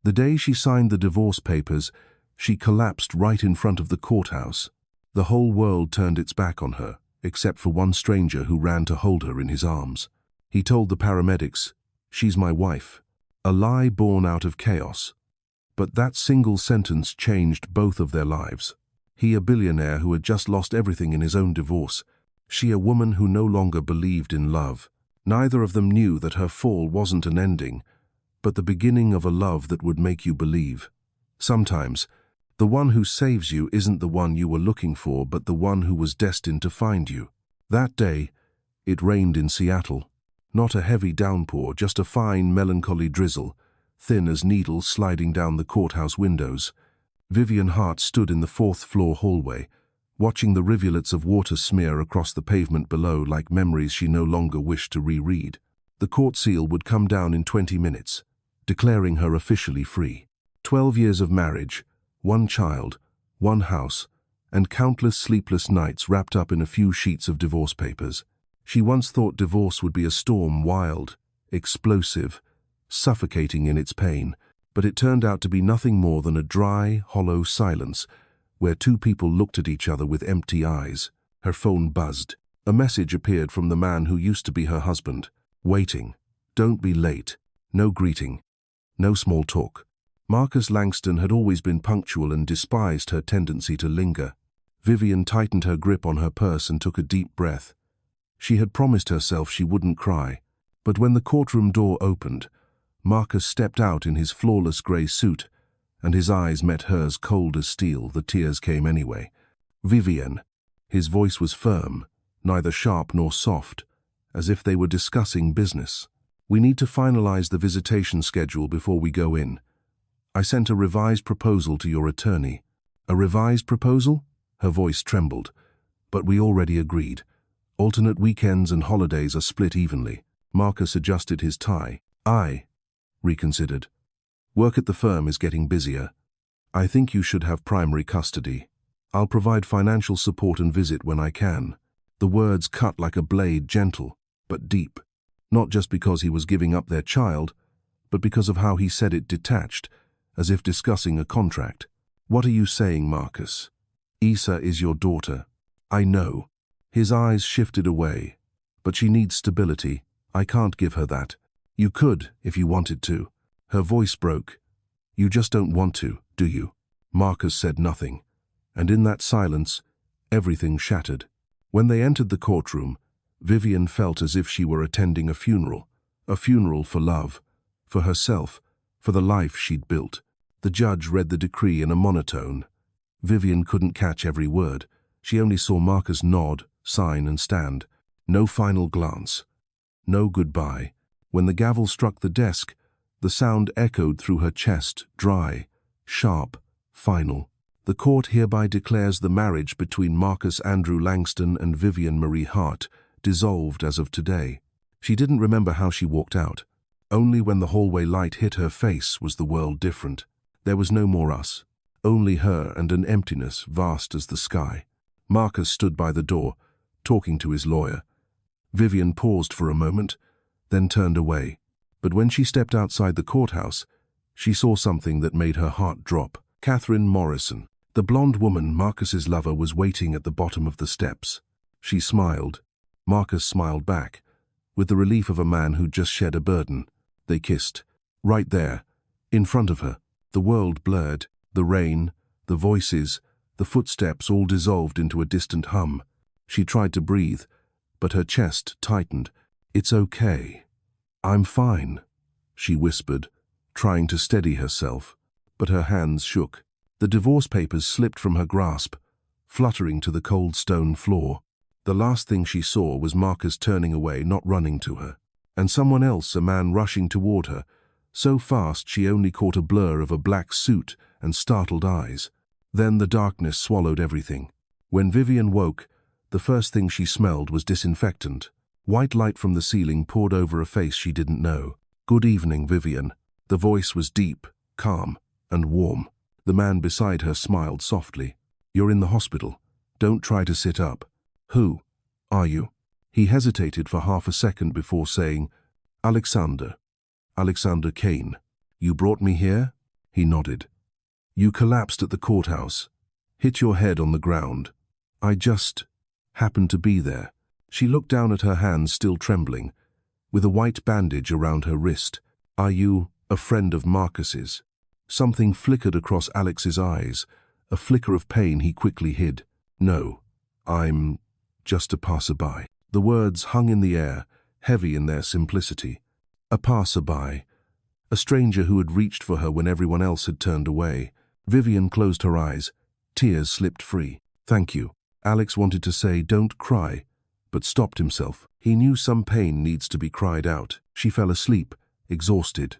The day she signed the divorce papers, she collapsed right in front of the courthouse. The whole world turned its back on her, except for one stranger who ran to hold her in his arms. He told the paramedics, "She's my wife." A lie born out of chaos. But that single sentence changed both of their lives. He, a billionaire who had just lost everything in his own divorce. She, a woman who no longer believed in love. Neither of them knew that her fall wasn't an ending, but the beginning of a love that would make you believe. Sometimes, the one who saves you isn't the one you were looking for, but the one who was destined to find you. That day, it rained in Seattle. Not a heavy downpour, just a fine, melancholy drizzle, thin as needles sliding down the courthouse windows. Vivien Hart stood in the fourth-floor hallway, watching the rivulets of water smear across the pavement below like memories she no longer wished to reread. The court seal would come down in 20 minutes, declaring her officially free. 12 years of marriage, one child, one house, and countless sleepless nights wrapped up in a few sheets of divorce papers. She once thought divorce would be a storm, wild, explosive, suffocating in its pain, but it turned out to be nothing more than a dry, hollow silence where two people looked at each other with empty eyes. Her phone buzzed. A message appeared from the man who used to be her husband. Waiting. Don't be late. No greeting. No small talk. Marcus Langston had always been punctual and despised her tendency to linger. Vivien tightened her grip on her purse and took a deep breath. She had promised herself she wouldn't cry, but when the courtroom door opened, Marcus stepped out in his flawless grey suit, and his eyes met hers cold as steel. The tears came anyway. "Vivien." His voice was firm, neither sharp nor soft, as if they were discussing business. "We need to finalize the visitation schedule before we go in. I sent a revised proposal to your attorney." "A revised proposal?" Her voice trembled. "But we already agreed. Alternate weekends and holidays are split evenly." Marcus adjusted his tie. "I reconsidered. Work at the firm is getting busier. I think you should have primary custody. I'll provide financial support and visit when I can." The words cut like a blade, gentle, but deep. Not just because he was giving up their child, but because of how he said it, detached, as if discussing a contract. "What are you saying, Marcus? Isa is your daughter." "I know." His eyes shifted away. "But she needs stability. I can't give her that." "You could, if you wanted to." Her voice broke. "You just don't want to, do you?" Marcus said nothing, and in that silence, everything shattered. When they entered the courtroom, Vivien felt as if she were attending a funeral for love, for herself, for the life she'd built. The judge read the decree in a monotone. Vivien couldn't catch every word. She only saw Marcus nod, sign, and stand. No final glance. No goodbye. When the gavel struck the desk, the sound echoed through her chest, dry, sharp, final. "The court hereby declares the marriage between Marcus Andrew Langston and Vivien Marie Hart dissolved as of today." She didn't remember how she walked out. Only when the hallway light hit her face was the world different. There was no more us. Only her and an emptiness vast as the sky. Marcus stood by the door, talking to his lawyer. Vivien paused for a moment, then turned away. But when she stepped outside the courthouse, she saw something that made her heart drop. Catherine Morrison, the blonde woman Marcus's lover, was waiting at the bottom of the steps. She smiled. Marcus smiled back, with the relief of a man who'd just shed a burden. They kissed. Right there, in front of her. The world blurred. The rain, the voices, the footsteps all dissolved into a distant hum. She tried to breathe, but her chest tightened. "It's okay. I'm fine," she whispered, trying to steady herself, but her hands shook. The divorce papers slipped from her grasp, fluttering to the cold stone floor. The last thing she saw was Marcus turning away, not running to her, and someone else, a man, rushing toward her, so fast she only caught a blur of a black suit and startled eyes. Then the darkness swallowed everything. When Vivien woke, the first thing she smelled was disinfectant. White light from the ceiling poured over a face she didn't know. "Good evening, Vivien." The voice was deep, calm, and warm. The man beside her smiled softly. "You're in the hospital. Don't try to sit up." "Who are you?" He hesitated for half a second before saying, "Alexander Cain. You brought me here?" He nodded. You collapsed at the courthouse. Hit your head on the ground. I just happened to be there. She looked down at her hands still trembling, with a white bandage around her wrist. Are you a friend of Marcus's? Something flickered across Alex's eyes, a flicker of pain he quickly hid. No, I'm just a passerby. The words hung in the air, heavy in their simplicity. A passerby. A stranger who had reached for her when everyone else had turned away. Vivien closed her eyes. Tears slipped free. Thank you. Alex wanted to say, don't cry, but stopped himself. He knew some pain needs to be cried out. She fell asleep, exhausted.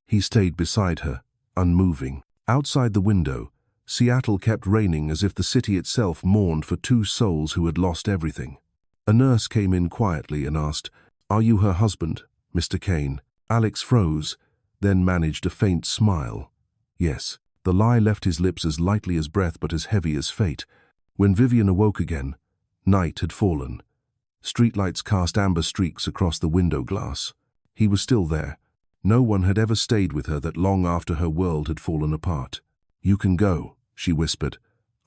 He stayed beside her, unmoving. Outside the window, Seattle kept raining as if the city itself mourned for two souls who had lost everything. A nurse came in quietly and asked, Are you her husband, Mr. Cain? Alex froze, then managed a faint smile. Yes. The lie left his lips as lightly as breath but as heavy as fate. When Vivien awoke again, night had fallen. Streetlights cast amber streaks across the window glass. He was still there. No one had ever stayed with her that long after her world had fallen apart. You can go, she whispered.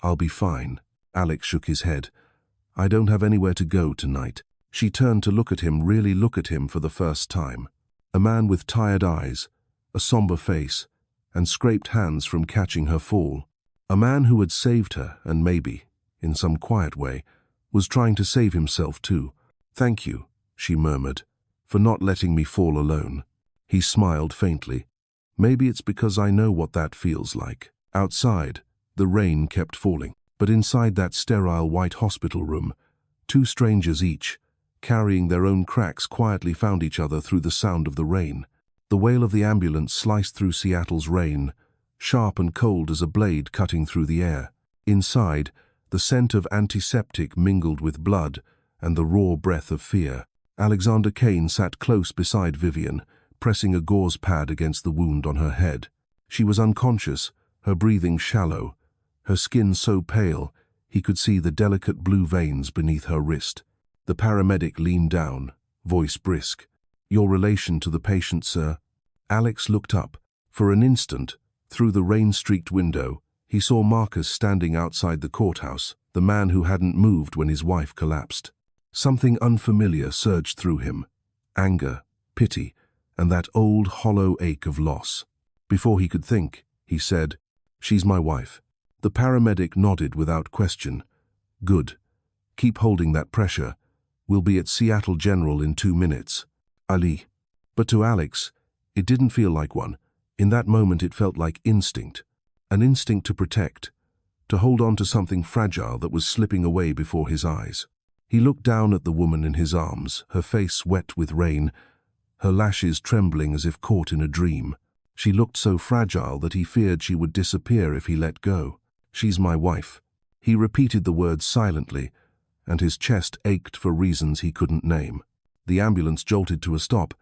I'll be fine. Alex shook his head. I don't have anywhere to go tonight. She turned to look at him, really look at him for the first time. A man with tired eyes, a somber face, and scraped hands from catching her fall. A man who had saved her and maybe, in some quiet way, was trying to save himself too. Thank you, she murmured, for not letting me fall alone. He smiled faintly. Maybe it's because I know what that feels like. Outside, the rain kept falling, but inside that sterile white hospital room, two strangers each, carrying their own cracks, quietly found each other through the sound of the rain. The wail of the ambulance sliced through Seattle's rain, sharp and cold as a blade cutting through the air. Inside, the scent of antiseptic mingled with blood and the raw breath of fear. Alexander Cain sat close beside Vivien, pressing a gauze pad against the wound on her head. She was unconscious, her breathing shallow, her skin so pale he could see the delicate blue veins beneath her wrist. The paramedic leaned down, voice brisk. Your relation to the patient, sir? Alex looked up. For an instant, through the rain-streaked window, he saw Marcus standing outside the courthouse, the man who hadn't moved when his wife collapsed. Something unfamiliar surged through him. Anger, pity, and that old hollow ache of loss. Before he could think, he said, She's my wife. The paramedic nodded without question. Good. Keep holding that pressure. We'll be at Seattle General in 2 minutes. Ali. But to Alex, it didn't feel like one. In that moment it felt like instinct. An instinct to protect, to hold on to something fragile that was slipping away before his eyes. He looked down at the woman in his arms, her face wet with rain, her lashes trembling as if caught in a dream. She looked so fragile that he feared she would disappear if he let go. She's my wife. He repeated the words silently, and his chest ached for reasons he couldn't name. The ambulance jolted to a stop.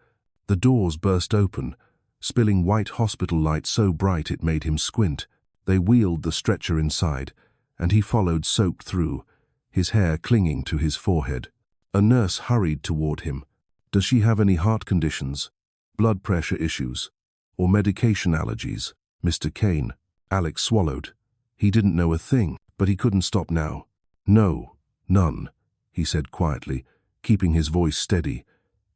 The doors burst open, spilling white hospital light so bright it made him squint. They wheeled the stretcher inside, and he followed soaked through, his hair clinging to his forehead. A nurse hurried toward him. Does she have any heart conditions, blood pressure issues, or medication allergies, Mr. Cain? Alex swallowed. He didn't know a thing, but he couldn't stop now. No, none, he said quietly, keeping his voice steady.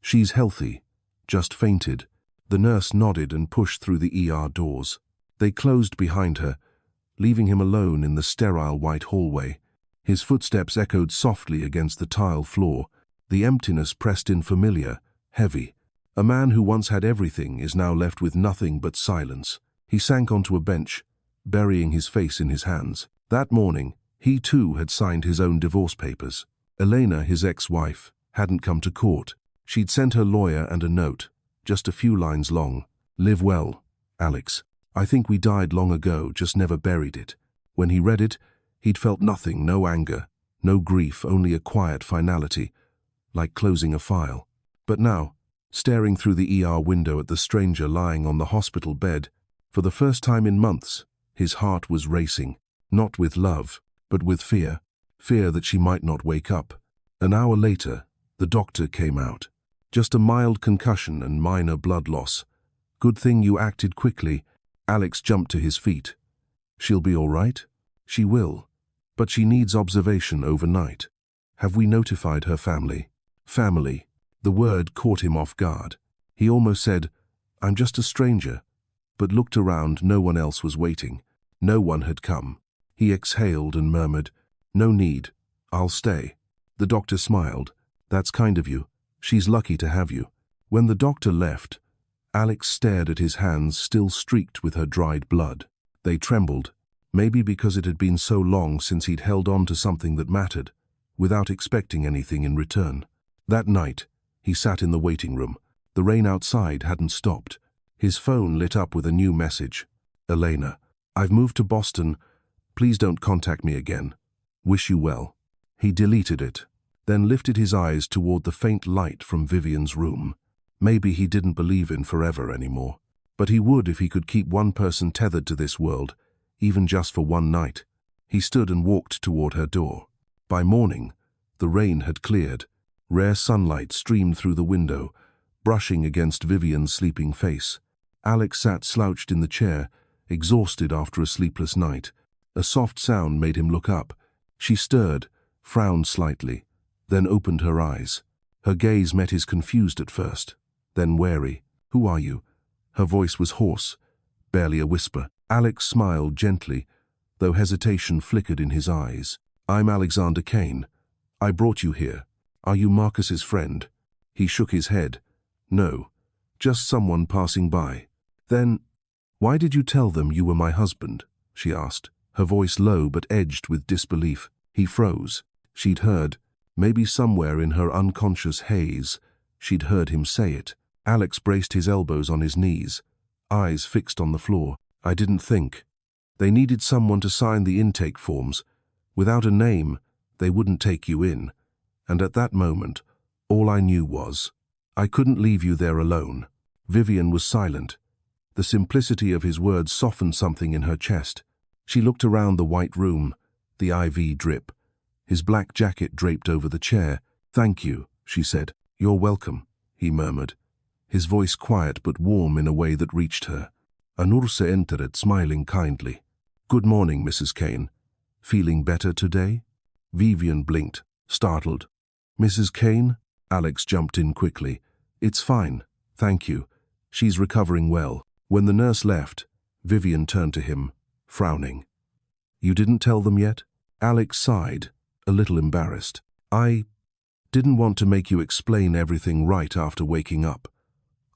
She's healthy, just fainted. The nurse nodded and pushed through the ER doors. They closed behind her, leaving him alone in the sterile white hallway. His footsteps echoed softly against the tile floor. The emptiness pressed in familiar, heavy. A man who once had everything is now left with nothing but silence. He sank onto a bench, burying his face in his hands. That morning, he too had signed his own divorce papers. Elena, his ex-wife, hadn't come to court. She'd sent her lawyer and a note, just a few lines long. Live well, Alex. I think we died long ago, just never buried it. When he read it, he'd felt nothing, no anger, no grief, only a quiet finality, like closing a file. But now, staring through the ER window at the stranger lying on the hospital bed, for the first time in months, his heart was racing, not with love, but with fear. Fear that she might not wake up. An hour later, the doctor came out. Just a mild concussion and minor blood loss. Good thing you acted quickly. Alex jumped to his feet. She'll be all right? She will. But she needs observation overnight. Have we notified her family? Family. The word caught him off guard. He almost said, I'm just a stranger, but looked around. No one else was waiting. No one had come. He exhaled and murmured, No need. I'll stay. The doctor smiled. That's kind of you. She's lucky to have you. When the doctor left, Alex stared at his hands still streaked with her dried blood. They trembled, maybe because it had been so long since he'd held on to something that mattered, without expecting anything in return. That night, he sat in the waiting room. The rain outside hadn't stopped. His phone lit up with a new message. Elena, I've moved to Boston. Please don't contact me again. Wish you well. He deleted it, then lifted his eyes toward the faint light from Vivien's room. Maybe he didn't believe in forever anymore, but he would if he could keep one person tethered to this world, even just for one night. He stood and walked toward her door. By morning, the rain had cleared. Rare sunlight streamed through the window, brushing against Vivien's sleeping face. Alex sat slouched in the chair, exhausted after a sleepless night. A soft sound made him look up. She stirred, frowned slightly, then opened her eyes. Her gaze met his confused at first, then wary. Who are you? Her voice was hoarse, barely a whisper. Alex smiled gently, though hesitation flickered in his eyes. I'm Alexander Cain. I brought you here. Are you Marcus's friend? He shook his head. No, just someone passing by. Then, why did you tell them you were my husband? She asked, her voice low but edged with disbelief. He froze. She'd heard, maybe somewhere in her unconscious haze, she'd heard him say it. Alex braced his elbows on his knees, eyes fixed on the floor. I didn't think. They needed someone to sign the intake forms. Without a name, they wouldn't take you in. And at that moment, all I knew was, I couldn't leave you there alone. Vivien was silent. The simplicity of his words softened something in her chest. She looked around the white room, the IV drip, his black jacket draped over the chair. Thank you, she said. You're welcome, he murmured, his voice quiet but warm in a way that reached her. Anursa entered, smiling kindly. Good morning, Mrs. Cain. Feeling better today? Vivien blinked, startled. Mrs. Cain? Alex jumped in quickly. It's fine, thank you. She's recovering well. When the nurse left, Vivien turned to him, frowning. You didn't tell them yet? Alex sighed, a little embarrassed. I didn't want to make you explain everything right after waking up.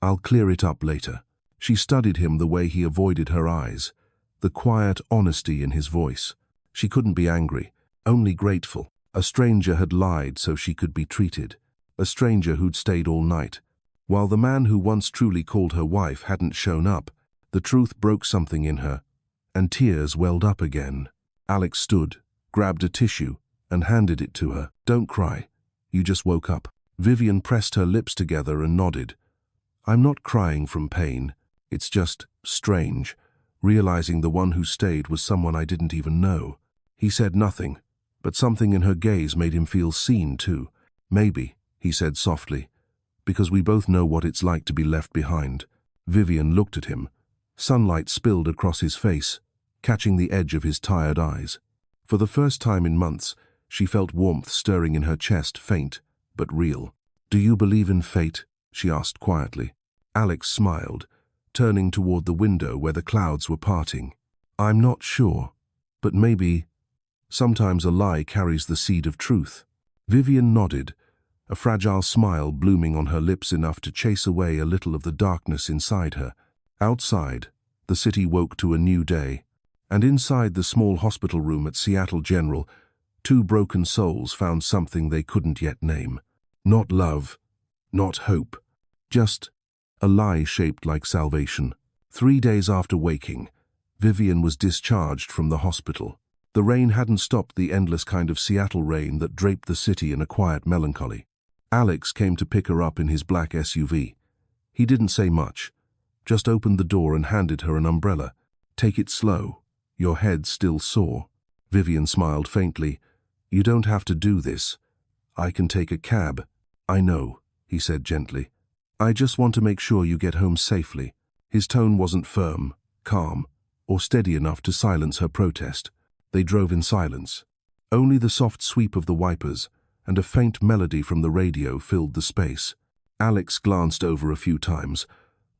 I'll clear it up later. She studied him the way he avoided her eyes, the quiet honesty in his voice. She couldn't be angry, only grateful. A stranger had lied so she could be treated. A stranger who'd stayed all night. While the man who once truly called her wife hadn't shown up, the truth broke something in her, and tears welled up again. Alex stood, grabbed a tissue, and handed it to her. Don't cry. You just woke up. Vivien pressed her lips together and nodded. I'm not crying from pain. It's just strange, realizing the one who stayed was someone I didn't even know. He said nothing, but something in her gaze made him feel seen too. Maybe, he said softly, because we both know what it's like to be left behind. Vivien looked at him. Sunlight spilled across his face, catching the edge of his tired eyes. For the first time in months, she felt warmth stirring in her chest, faint, but real. Do you believe in fate? She asked quietly. Alex smiled, turning toward the window where the clouds were parting. I'm not sure, but maybe sometimes a lie carries the seed of truth. Vivien nodded, a fragile smile blooming on her lips enough to chase away a little of the darkness inside her. Outside, the city woke to a new day, and inside the small hospital room at Seattle General, two broken souls found something they couldn't yet name. Not love, not hope, just a lie shaped like salvation. 3 days after waking, Vivien was discharged from the hospital. The rain hadn't stopped, the endless kind of Seattle rain that draped the city in a quiet melancholy. Alex came to pick her up in his black SUV. He didn't say much, just opened the door and handed her an umbrella. Take it slow. Your head's still sore. Vivien smiled faintly. You don't have to do this. I can take a cab. I know, he said gently. I just want to make sure you get home safely. His tone wasn't firm, calm, or steady enough to silence her protest. They drove in silence. Only the soft sweep of the wipers and a faint melody from the radio filled the space. Alex glanced over a few times,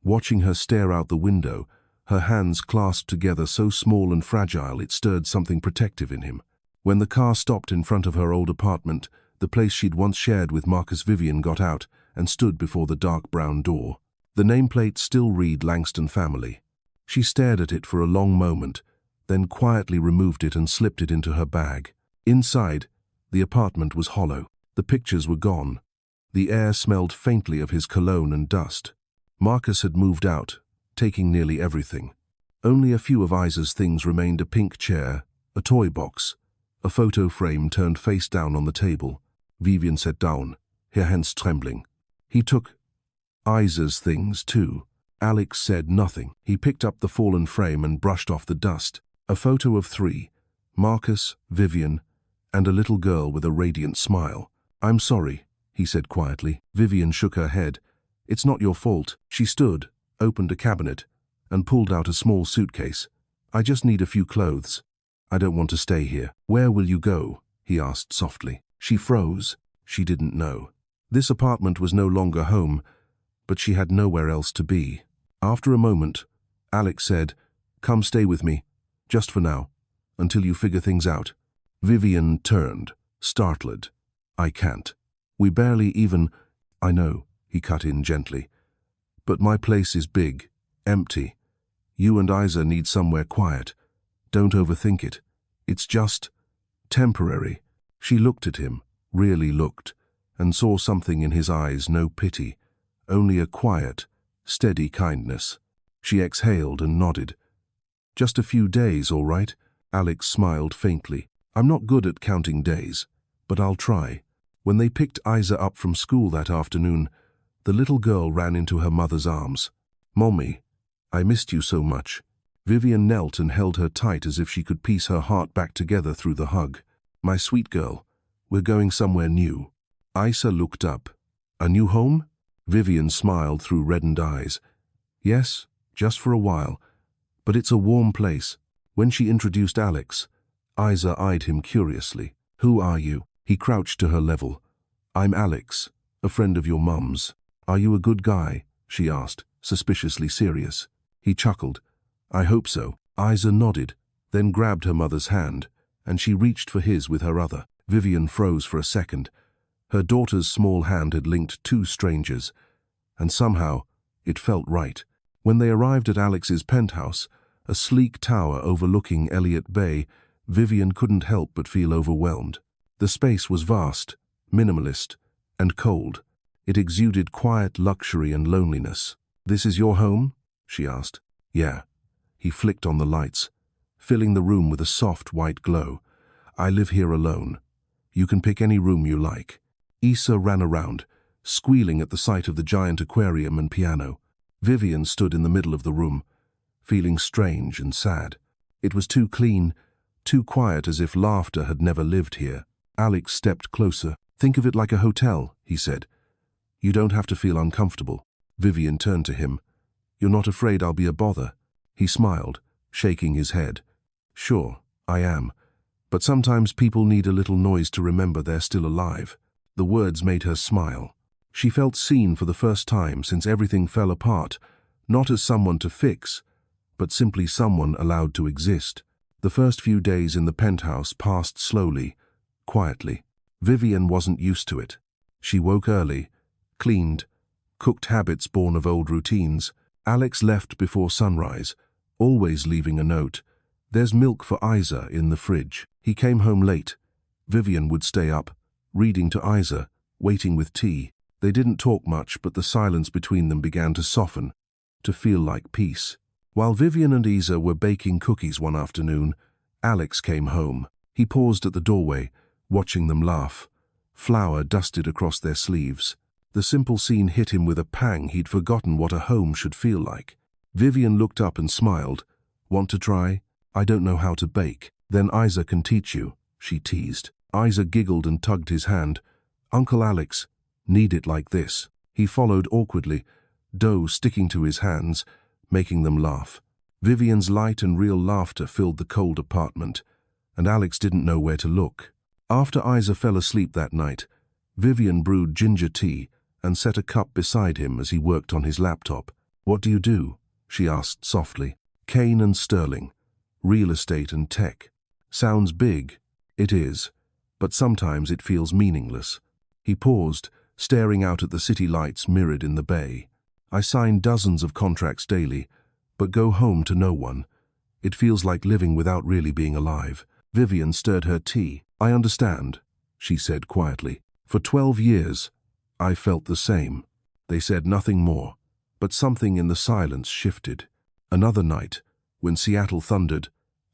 watching her stare out the window, her hands clasped together so small and fragile it stirred something protective in him. When the car stopped in front of her old apartment, the place she'd once shared with Marcus, Vivien got out and stood before the dark brown door. The nameplate still read Langston Family. She stared at it for a long moment, then quietly removed it and slipped it into her bag. Inside, the apartment was hollow. The pictures were gone. The air smelled faintly of his cologne and dust. Marcus had moved out, taking nearly everything. Only a few of Isa's things remained: a pink chair, a toy box, a photo frame turned face down on the table. Vivien sat down, her hands trembling. He took Isa's things too. Alex said nothing. He picked up the fallen frame and brushed off the dust. A photo of three: Marcus, Vivien, and a little girl with a radiant smile. "I'm sorry," he said quietly. Vivien shook her head. "It's not your fault." She stood, opened a cabinet, and pulled out a small suitcase. "I just need a few clothes. I don't want to stay here." "Where will you go?" he asked softly. She froze. She didn't know. This apartment was no longer home, but she had nowhere else to be. After a moment, Alex said, "Come stay with me, just for now, until you figure things out." Vivien turned, startled. "I can't. We barely even—" "I know," he cut in gently. "But my place is big, empty. You and Isa need somewhere quiet. Don't overthink it. It's just temporary." She looked at him, really looked, and saw something in his eyes: no pity, only a quiet, steady kindness. She exhaled and nodded. "Just a few days, all right?" Alex smiled faintly. "I'm not good at counting days, but I'll try." When they picked Isa up from school that afternoon, the little girl ran into her mother's arms. "Mommy, I missed you so much." Vivien knelt and held her tight as if she could piece her heart back together through the hug. "My sweet girl, we're going somewhere new." Isa looked up. "A new home?" Vivien smiled through reddened eyes. "Yes, just for a while, but it's a warm place." When she introduced Alex, Isa eyed him curiously. "Who are you?" He crouched to her level. "I'm Alex, a friend of your mum's." "Are you a good guy?" she asked, suspiciously serious. He chuckled. "I hope so." Isa nodded, then grabbed her mother's hand, and she reached for his with her other. Vivien froze for a second. Her daughter's small hand had linked two strangers, and somehow it felt right. When they arrived at Alex's penthouse, a sleek tower overlooking Elliott Bay, Vivien couldn't help but feel overwhelmed. The space was vast, minimalist, and cold. It exuded quiet luxury and loneliness. "This is your home?" she asked. "Yeah." He flicked on the lights, filling the room with a soft white glow. "I live here alone. You can pick any room you like." Isa ran around, squealing at the sight of the giant aquarium and piano. Vivien stood in the middle of the room, feeling strange and sad. It was too clean, too quiet, as if laughter had never lived here. Alex stepped closer. "Think of it like a hotel," he said. "You don't have to feel uncomfortable." Vivien turned to him. "You're not afraid I'll be a bother?" He smiled, shaking his head. "Sure, I am. But sometimes people need a little noise to remember they're still alive." The words made her smile. She felt seen for the first time since everything fell apart, not as someone to fix, but simply someone allowed to exist. The first few days in the penthouse passed slowly, quietly. Vivien wasn't used to it. She woke early, cleaned, cooked, habits born of old routines. Alex left before sunrise, always leaving a note. "There's milk for Isa in the fridge." He came home late. Vivien would stay up, reading to Isa, waiting with tea. They didn't talk much, but the silence between them began to soften, to feel like peace. While Vivien and Isa were baking cookies one afternoon, Alex came home. He paused at the doorway, watching them laugh. Flour dusted across their sleeves. The simple scene hit him with a pang. He'd forgotten what a home should feel like. Vivien looked up and smiled. "Want to try? I don't know how to bake." "Then Isa can teach you," she teased. Isa giggled and tugged his hand. "Uncle Alex, knead it like this." He followed awkwardly, dough sticking to his hands, making them laugh. Vivien's light and real laughter filled the cold apartment, and Alex didn't know where to look. After Isa fell asleep that night, Vivien brewed ginger tea and set a cup beside him as he worked on his laptop. "What do you do?" she asked softly. "Cain and Sterling. Real estate and tech. Sounds big. It is. But sometimes it feels meaningless." He paused, staring out at the city lights mirrored in the bay. "I sign dozens of contracts daily, but go home to no one. It feels like living without really being alive." Vivien stirred her tea. "I understand," she said quietly. "For 12 years, I felt the same." They said nothing more, but something in the silence shifted. Another night, when Seattle thundered,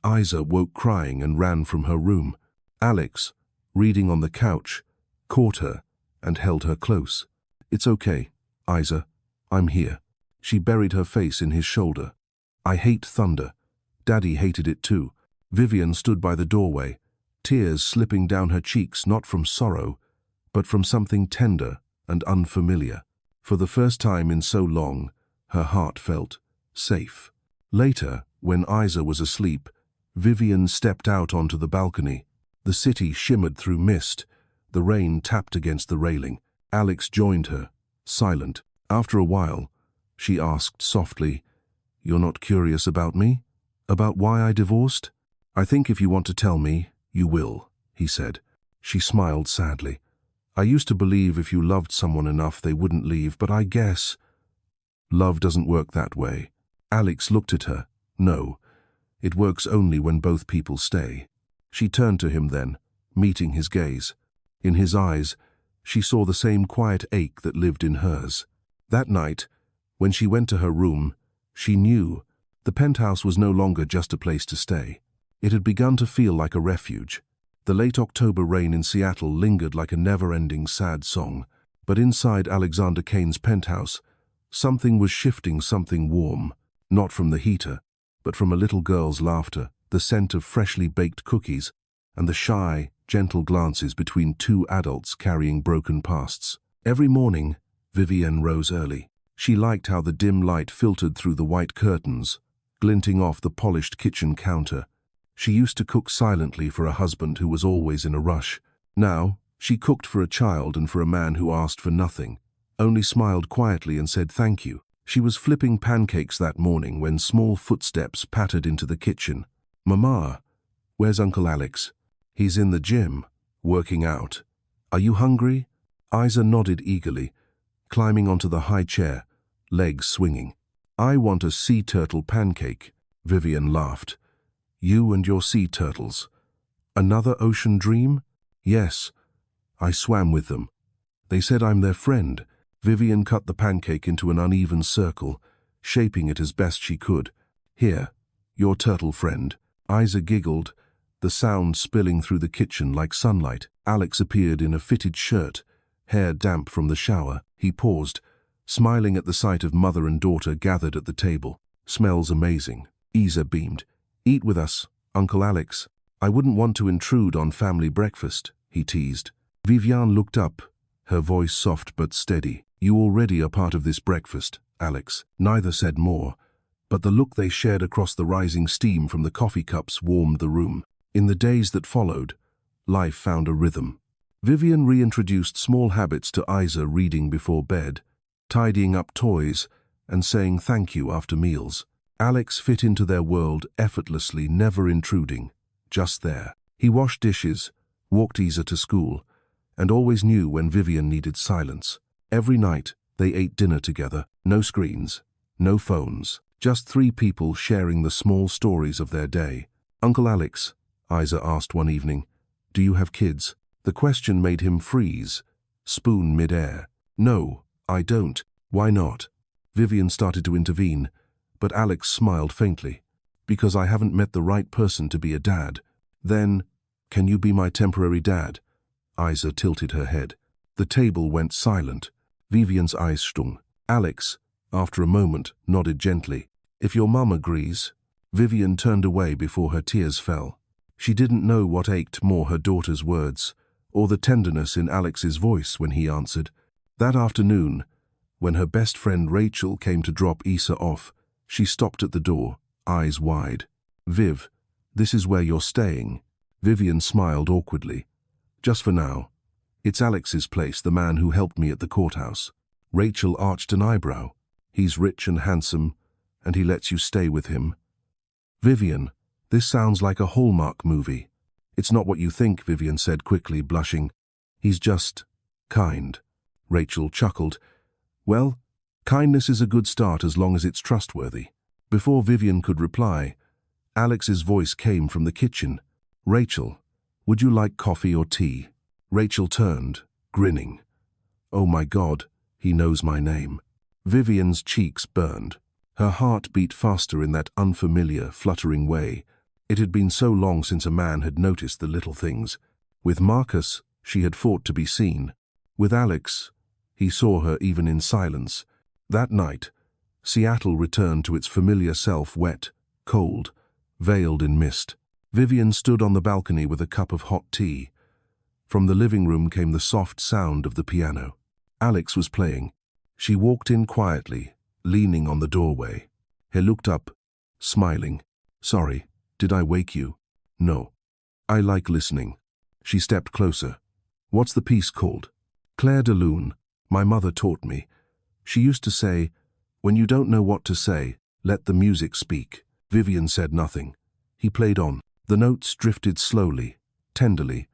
Isa woke crying and ran from her room. Alex, reading on the couch, caught her and held her close. "It's okay, Isa. I'm here." She buried her face in his shoulder. "I hate thunder. Daddy hated it too." Vivien stood by the doorway, tears slipping down her cheeks not from sorrow, but from something tender and unfamiliar. For the first time in so long, her heart felt safe. Later, when Isa was asleep, Vivien stepped out onto the balcony. The city shimmered through mist. The rain tapped against the railing. Alex joined her, silent. After a while, she asked softly, "You're not curious about me? About why I divorced?" "I think if you want to tell me, you will," he said. She smiled sadly. "I used to believe if you loved someone enough they wouldn't leave, but I guess love doesn't work that way." Alex looked at her. "No, it works only when both people stay." She turned to him then, meeting his gaze. In his eyes, she saw the same quiet ache that lived in hers. That night, when she went to her room, she knew the penthouse was no longer just a place to stay. It had begun to feel like a refuge. The late October rain in Seattle lingered like a never-ending sad song, but inside Alexander Cain's penthouse, something was shifting, something warm, not from the heater, but from a little girl's laughter, the scent of freshly baked cookies, and the shy, gentle glances between two adults carrying broken pasts. Every morning, Vivien rose early. She liked how the dim light filtered through the white curtains, glinting off the polished kitchen counter. She used to cook silently for a husband who was always in a rush. Now, she cooked for a child and for a man who asked for nothing, only smiled quietly and said thank you. She was flipping pancakes that morning when small footsteps pattered into the kitchen. "Mama, where's Uncle Alex?" "He's in the gym, working out." "Are you hungry?" Isa nodded eagerly, climbing onto the high chair, legs swinging. "I want a sea turtle pancake," Vivien laughed. "You and your sea turtles. Another ocean dream?" "Yes. I swam with them. They said I'm their friend." Vivien cut the pancake into an uneven circle, shaping it as best she could. "Here, your turtle friend." Isa giggled, the sound spilling through the kitchen like sunlight. Alex appeared in a fitted shirt, hair damp from the shower. He paused, smiling at the sight of mother and daughter gathered at the table. "Smells amazing." Isa beamed. "Eat with us, Uncle Alex." "I wouldn't want to intrude on family breakfast," he teased. Vivien looked up, her voice soft but steady. "You already are part of this breakfast, Alex." Neither said more, but the look they shared across the rising steam from the coffee cups warmed the room. In the days that followed, life found a rhythm. Vivien reintroduced small habits to Isa, reading before bed, tidying up toys, and saying thank you after meals. Alex fit into their world effortlessly, never intruding, just there. He washed dishes, walked Isa to school, and always knew when Vivien needed silence. Every night, they ate dinner together. No screens, no phones, just three people sharing the small stories of their day. "Uncle Alex," Isa asked one evening, "do you have kids?" The question made him freeze, spoon mid-air. "No, I don't." "Why not?" Vivien started to intervene, but Alex smiled faintly. "Because I haven't met the right person to be a dad." "Then, can you be my temporary dad?" Isa tilted her head. The table went silent. Vivien's eyes stung. Alex, after a moment, nodded gently. "If your mum agrees." Vivien turned away before her tears fell. She didn't know what ached more, her daughter's words, or the tenderness in Alex's voice when he answered. That afternoon, when her best friend Rachel came to drop Isa off, she stopped at the door, eyes wide. "Viv, this is where you're staying." Vivien smiled awkwardly. "Just for now. It's Alex's place, the man who helped me at the courthouse." Rachel arched an eyebrow. "He's rich and handsome, and he lets you stay with him." "Vivien, this sounds like a Hallmark movie." "It's not what you think," Vivien said quickly, blushing. "He's just kind." Rachel chuckled. "Well, kindness is a good start as long as it's trustworthy." Before Vivien could reply, Alex's voice came from the kitchen. "Rachel, would you like coffee or tea?" Rachel turned, grinning. "Oh my God, he knows my name." Vivien's cheeks burned. Her heart beat faster in that unfamiliar, fluttering way. It had been so long since a man had noticed the little things. With Marcus, she had fought to be seen. With Alex, he saw her even in silence. That night, Seattle returned to its familiar self, wet, cold, veiled in mist. Vivien stood on the balcony with a cup of hot tea. From the living room came the soft sound of the piano. Alex was playing. She walked in quietly, leaning on the doorway. He looked up, smiling. "Sorry, did I wake you?" "No. I like listening." She stepped closer. "What's the piece called?" "Claire de Lune. My mother taught me. She used to say, 'When you don't know what to say, let the music speak.'" Vivien said nothing. He played on. The notes drifted slowly, tenderly,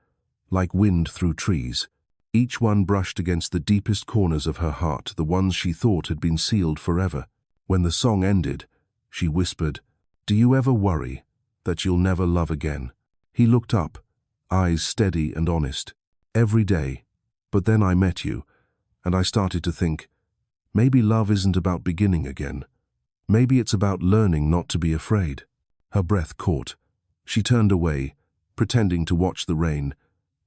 like wind through trees. Each one brushed against the deepest corners of her heart, the ones she thought had been sealed forever. When the song ended, she whispered, "Do you ever worry that you'll never love again?" He looked up, eyes steady and honest. "Every day. But then I met you, and I started to think, maybe love isn't about beginning again. Maybe it's about learning not to be afraid." Her breath caught. She turned away, pretending to watch the rain,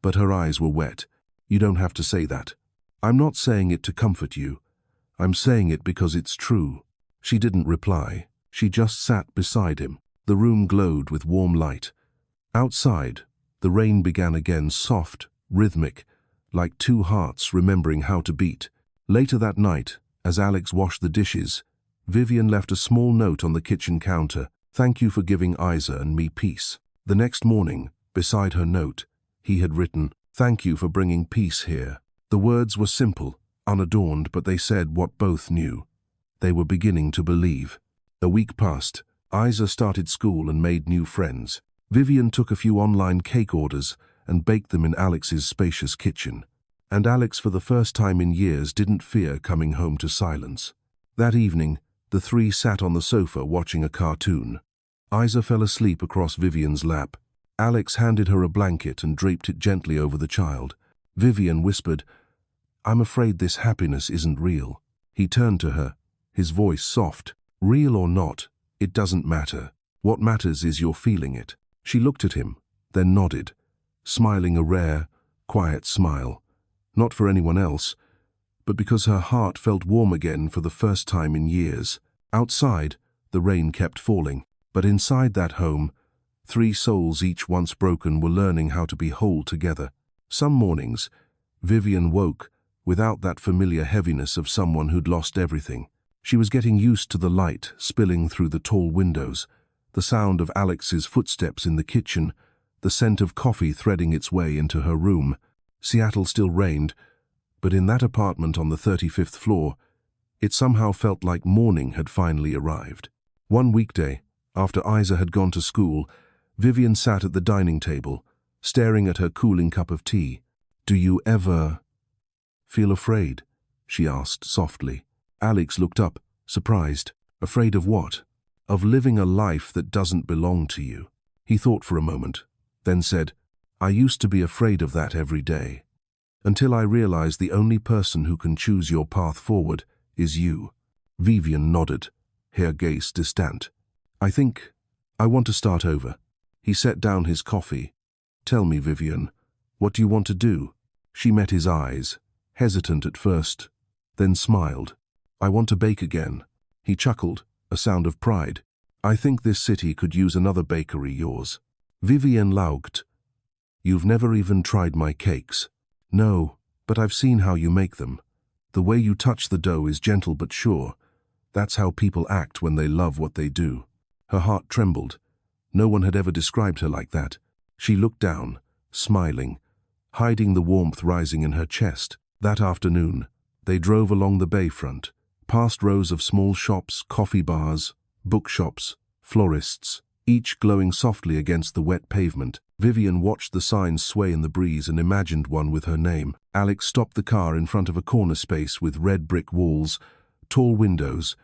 but her eyes were wet. "You don't have to say that. I'm not saying it to comfort you. I'm saying it because it's true." She didn't reply. She just sat beside him. The room glowed with warm light. Outside, the rain began again, soft, rhythmic, like two hearts remembering how to beat. Later that night, as Alex washed the dishes, Vivien left a small note on the kitchen counter. "Thank you for giving Isa and me peace." The next morning, beside her note, he had written, "Thank you for bringing peace here." The words were simple, unadorned, but they said what both knew. They were beginning to believe. A week passed. Isa started school and made new friends. Vivien took a few online cake orders and baked them in Alex's spacious kitchen. And Alex, for the first time in years, didn't fear coming home to silence. That evening, the three sat on the sofa watching a cartoon. Isa fell asleep across Vivien's lap. Alex handed her a blanket and draped it gently over the child. Vivien whispered, "I'm afraid this happiness isn't real." He turned to her, his voice soft. "Real or not, it doesn't matter. What matters is you're feeling it." She looked at him, then nodded, smiling a rare, quiet smile. Not for anyone else, but because her heart felt warm again for the first time in years. Outside, the rain kept falling, but inside that home, three souls, each once broken, were learning how to be whole together. Some mornings, Vivien woke without that familiar heaviness of someone who'd lost everything. She was getting used to the light spilling through the tall windows, the sound of Alex's footsteps in the kitchen, the scent of coffee threading its way into her room. Seattle still rained, but in that apartment on the 35th floor, it somehow felt like morning had finally arrived. One weekday, after Isa had gone to school, Vivien sat at the dining table, staring at her cooling cup of tea. "Do you ever feel afraid?" she asked softly. Alex looked up, surprised. "Afraid of what?" "Of living a life that doesn't belong to you." He thought for a moment, then said, "I used to be afraid of that every day, until I realized the only person who can choose your path forward is you." Vivien nodded, her gaze distant. "I think I want to start over." He set down his coffee. "Tell me, Vivien, what do you want to do?" She met his eyes, hesitant at first, then smiled. "I want to bake again." He chuckled, a sound of pride. "I think this city could use another bakery, yours." Vivien laughed. "You've never even tried my cakes." "No, but I've seen how you make them. The way you touch the dough is gentle but sure. That's how people act when they love what they do." Her heart trembled. No one had ever described her like that. She looked down, smiling, hiding the warmth rising in her chest. That afternoon, they drove along the bayfront, past rows of small shops, coffee bars, bookshops, florists, each glowing softly against the wet pavement. Vivien watched the signs sway in the breeze and imagined one with her name. Alex stopped the car in front of a corner space with red brick walls, tall windows,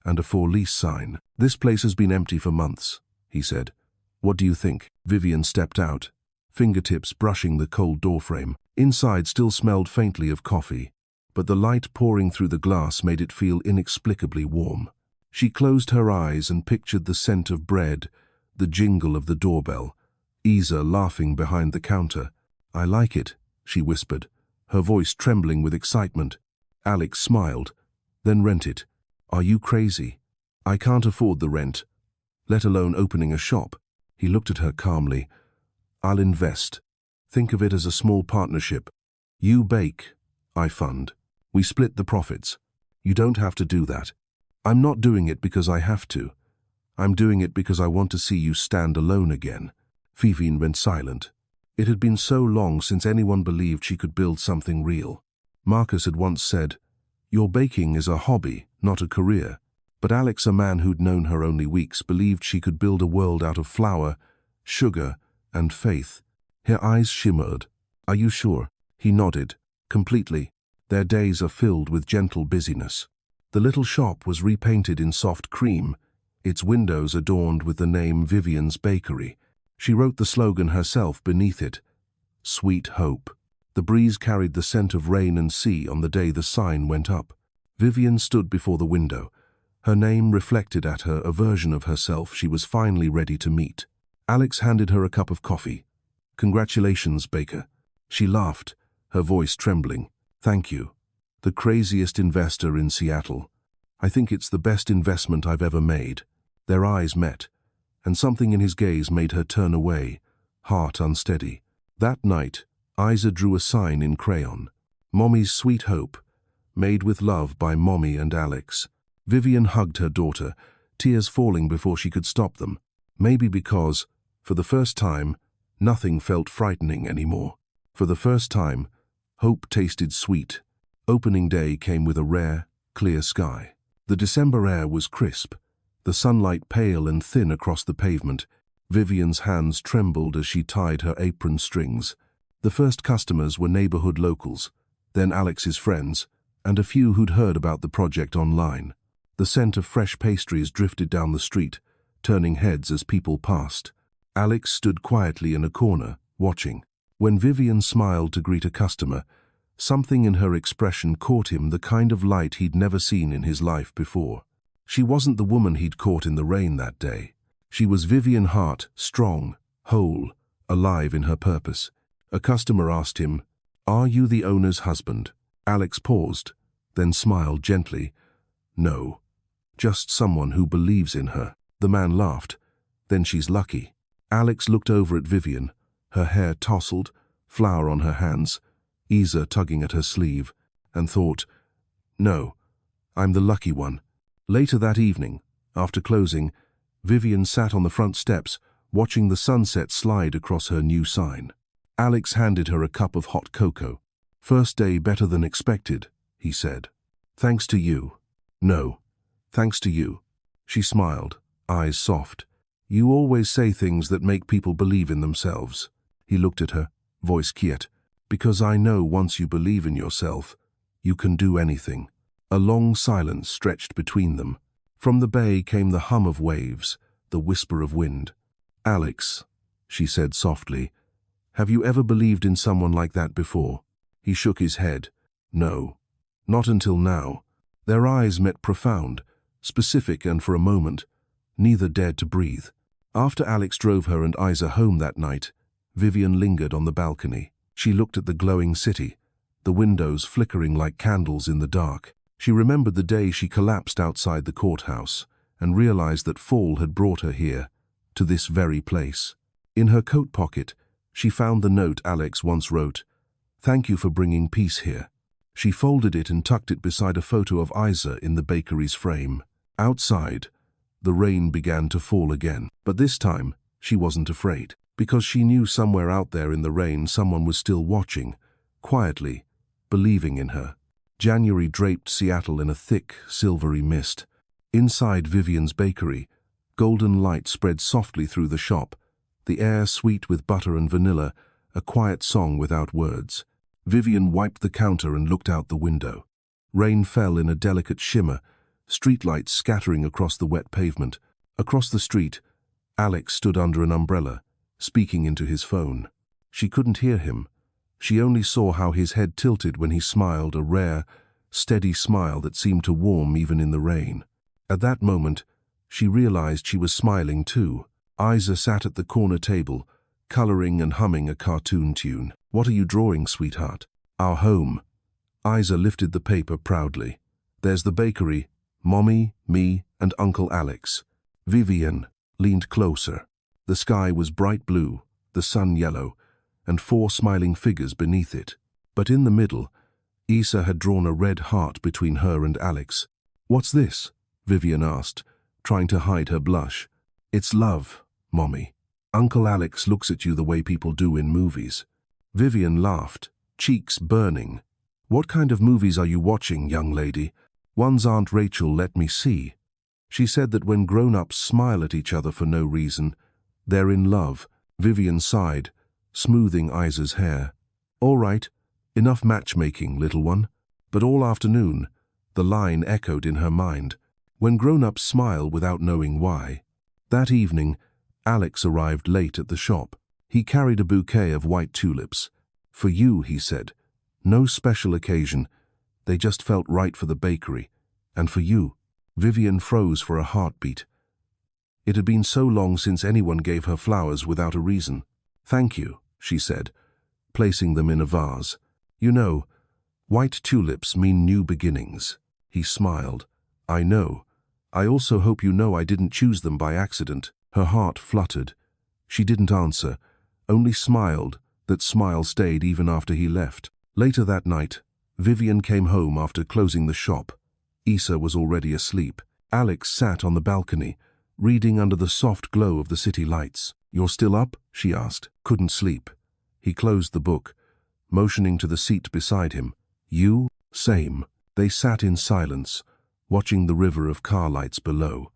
and a for lease sign. "This place has been empty for months," he said. "What do you think?" Vivien stepped out, fingertips brushing the cold doorframe. Inside still smelled faintly of coffee, but the light pouring through the glass made it feel inexplicably warm. She closed her eyes and pictured the scent of bread, the jingle of the doorbell, Isa laughing behind the counter. "I like it," she whispered, her voice trembling with excitement. Alex smiled. "Then rent it." "Are you crazy? I can't afford the rent, let alone opening a shop." He looked at her calmly. "I'll invest. Think of it as a small partnership. You bake, I fund. We split the profits. You don't have to do that. I'm not doing it because I have to. I'm doing it because I want to see you stand alone again." Vivien went silent. It had been so long since anyone believed she could build something real. Marcus had once said, "Your baking is a hobby, not a career." But Alex, a man who'd known her only weeks, believed she could build a world out of flour, sugar, and faith. Her eyes shimmered. "Are you sure?" He nodded. "Completely. Their days are filled with gentle busyness." The little shop was repainted in soft cream, its windows adorned with the name Vivien's Bakery. She wrote the slogan herself beneath it, "Sweet Hope." The breeze carried the scent of rain and sea on the day the sign went up. Vivien stood before the window. Her name reflected at her a version of herself she was finally ready to meet. Alex handed her a cup of coffee. "Congratulations, Baker." She laughed, her voice trembling. "Thank you. The craziest investor in Seattle. I think it's the best investment I've ever made." Their eyes met, and something in his gaze made her turn away, heart unsteady. That night, Isa drew a sign in crayon. "Mommy's Sweet Hope, made with love by Mommy and Alex." Vivien hugged her daughter, tears falling before she could stop them. Maybe because, for the first time, nothing felt frightening anymore. For the first time, hope tasted sweet. Opening day came with a rare, clear sky. The December air was crisp, the sunlight pale and thin across the pavement. Vivien's hands trembled as she tied her apron strings. The first customers were neighborhood locals, then Alex's friends, and a few who'd heard about the project online. The scent of fresh pastries drifted down the street, turning heads as people passed. Alex stood quietly in a corner, watching. When Vivien smiled to greet a customer, something in her expression caught him, the kind of light he'd never seen in his life before. She wasn't the woman he'd caught in the rain that day. She was Vivien Hart, strong, whole, alive in her purpose. A customer asked him, "Are you the owner's husband?" Alex paused, then smiled gently. "No, just someone who believes in her." The man laughed. "Then she's lucky." Alex looked over at Vivien, her hair tousled, flour on her hands, Isa tugging at her sleeve, and thought, "No, I'm the lucky one." Later that evening, after closing, Vivien sat on the front steps, watching the sunset slide across her new sign. Alex handed her a cup of hot cocoa. "First day better than expected," he said. "Thanks to you." "No, thanks to you." She smiled, eyes soft. "You always say things that make people believe in themselves." He looked at her, voice quiet. "Because I know once you believe in yourself, you can do anything." A long silence stretched between them. From the bay came the hum of waves, the whisper of wind. "Alex," she said softly, "have you ever believed in someone like that before?" He shook his head. "No, not until now." Their eyes met, profound, specific, and for a moment, neither dared to breathe. After Alex drove her and Isa home that night, Vivien lingered on the balcony. She looked at the glowing city, the windows flickering like candles in the dark. She remembered the day she collapsed outside the courthouse and realized that fall had brought her here, to this very place. In her coat pocket, she found the note Alex once wrote, "Thank you for bringing peace here." She folded it and tucked it beside a photo of Isa in the bakery's frame. Outside, The rain began to fall again. But this time, she wasn't afraid, because she knew somewhere out there in the rain someone was still watching, quietly, believing in her. January draped Seattle in a thick, silvery mist. Inside Vivien's bakery, golden light spread softly through the shop, the air sweet with butter and vanilla, a quiet song without words. Vivien wiped the counter and looked out the window. Rain fell in a delicate shimmer, streetlights scattering across the wet pavement. Across the street, Alex stood under an umbrella, speaking into his phone. She couldn't hear him. She only saw how his head tilted when he smiled, a rare, steady smile that seemed to warm even in the rain. At that moment, she realized she was smiling too. Isa sat at the corner table, coloring and humming a cartoon tune. "What are you drawing, sweetheart?" "Our home." Isa lifted the paper proudly. "There's the bakery, Mommy, me, and Uncle Alex." Vivien leaned closer. The sky was bright blue, the sun yellow, and 4 smiling figures beneath it. But in the middle, Isa had drawn a red heart between her and Alex. "What's this?" Vivien asked, trying to hide her blush. "It's love, Mommy. Uncle Alex looks at you the way people do in movies." Vivien laughed, cheeks burning. "What kind of movies are you watching, young lady?" "One's Aunt Rachel let me see. She said that when grown-ups smile at each other for no reason, they're in love." Vivien sighed, smoothing Isa's hair. "All right, enough matchmaking, little one." But all afternoon, the line echoed in her mind. When grown-ups smile without knowing why. That evening, Alex arrived late at the shop. He carried a bouquet of white tulips. "For you," he said. "No special occasion. They just felt right for the bakery. And for you." Vivien froze for a heartbeat. It had been so long since anyone gave her flowers without a reason. "Thank you," she said, placing them in a vase. "You know, white tulips mean new beginnings." He smiled. "I know. I also hope you know I didn't choose them by accident." Her heart fluttered. She didn't answer, only smiled. That smile stayed even after he left. Later that night, Vivien came home after closing the shop. Isa was already asleep. Alex sat on the balcony, reading under the soft glow of the city lights. "You're still up?" she asked. "Couldn't sleep." He closed the book, motioning to the seat beside him. "You?" "Same." They sat in silence, watching the river of car lights below.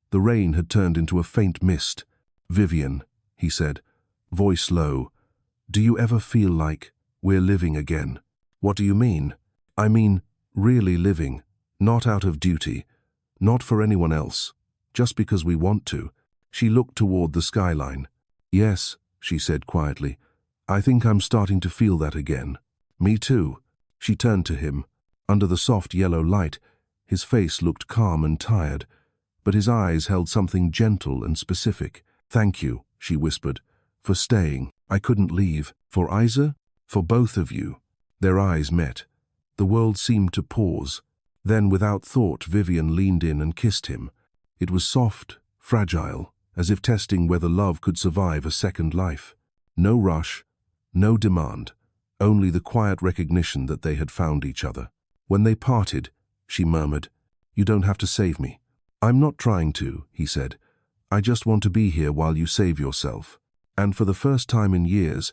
The rain had turned into a faint mist. "Vivien," he said, voice low, "do you ever feel like we're living again?" "What do you mean?" "I mean, really living, not out of duty, not for anyone else, just because we want to." She looked toward the skyline. "Yes," she said quietly, "I think I'm starting to feel that again." "Me too." She turned to him. Under the soft yellow light, his face looked calm and tired, but his eyes held something gentle and specific. "Thank you," she whispered, "for staying. I couldn't leave. For Isa? For both of you." Their eyes met. The world seemed to pause. Then, without thought, Vivien leaned in and kissed him. It was soft, fragile, as if testing whether love could survive a second life. No rush, no demand, only the quiet recognition that they had found each other. When they parted, she murmured, "You don't have to save me." "I'm not trying to," he said. "I just want to be here while you save yourself." And for the first time in years,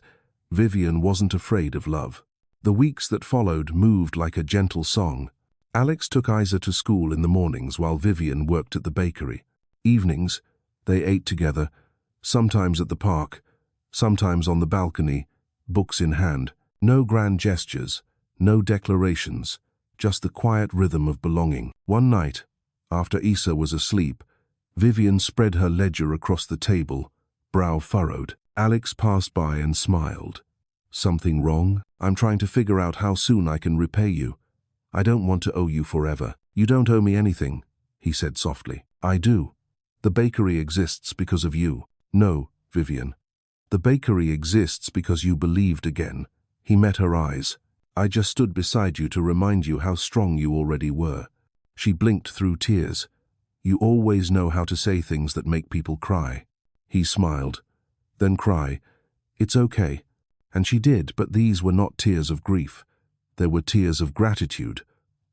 Vivien wasn't afraid of love. The weeks that followed moved like a gentle song. Alex took Isa to school in the mornings while Vivien worked at the bakery. Evenings, they ate together, sometimes at the park, sometimes on the balcony, books in hand. No grand gestures, no declarations, just the quiet rhythm of belonging. One night, after Isa was asleep, Vivien spread her ledger across the table, brow furrowed. Alex passed by and smiled. "Something wrong? I'm trying to figure out how soon I can repay you. I don't want to owe you forever." "You don't owe me anything," he said softly. "I do. The bakery exists because of you." "No, Vivien. The bakery exists because you believed again." He met her eyes. "I just stood beside you to remind you how strong you already were." She blinked through tears. "You always know how to say things that make people cry." He smiled. "Then cry. It's okay." And she did, but these were not tears of grief. They were tears of gratitude,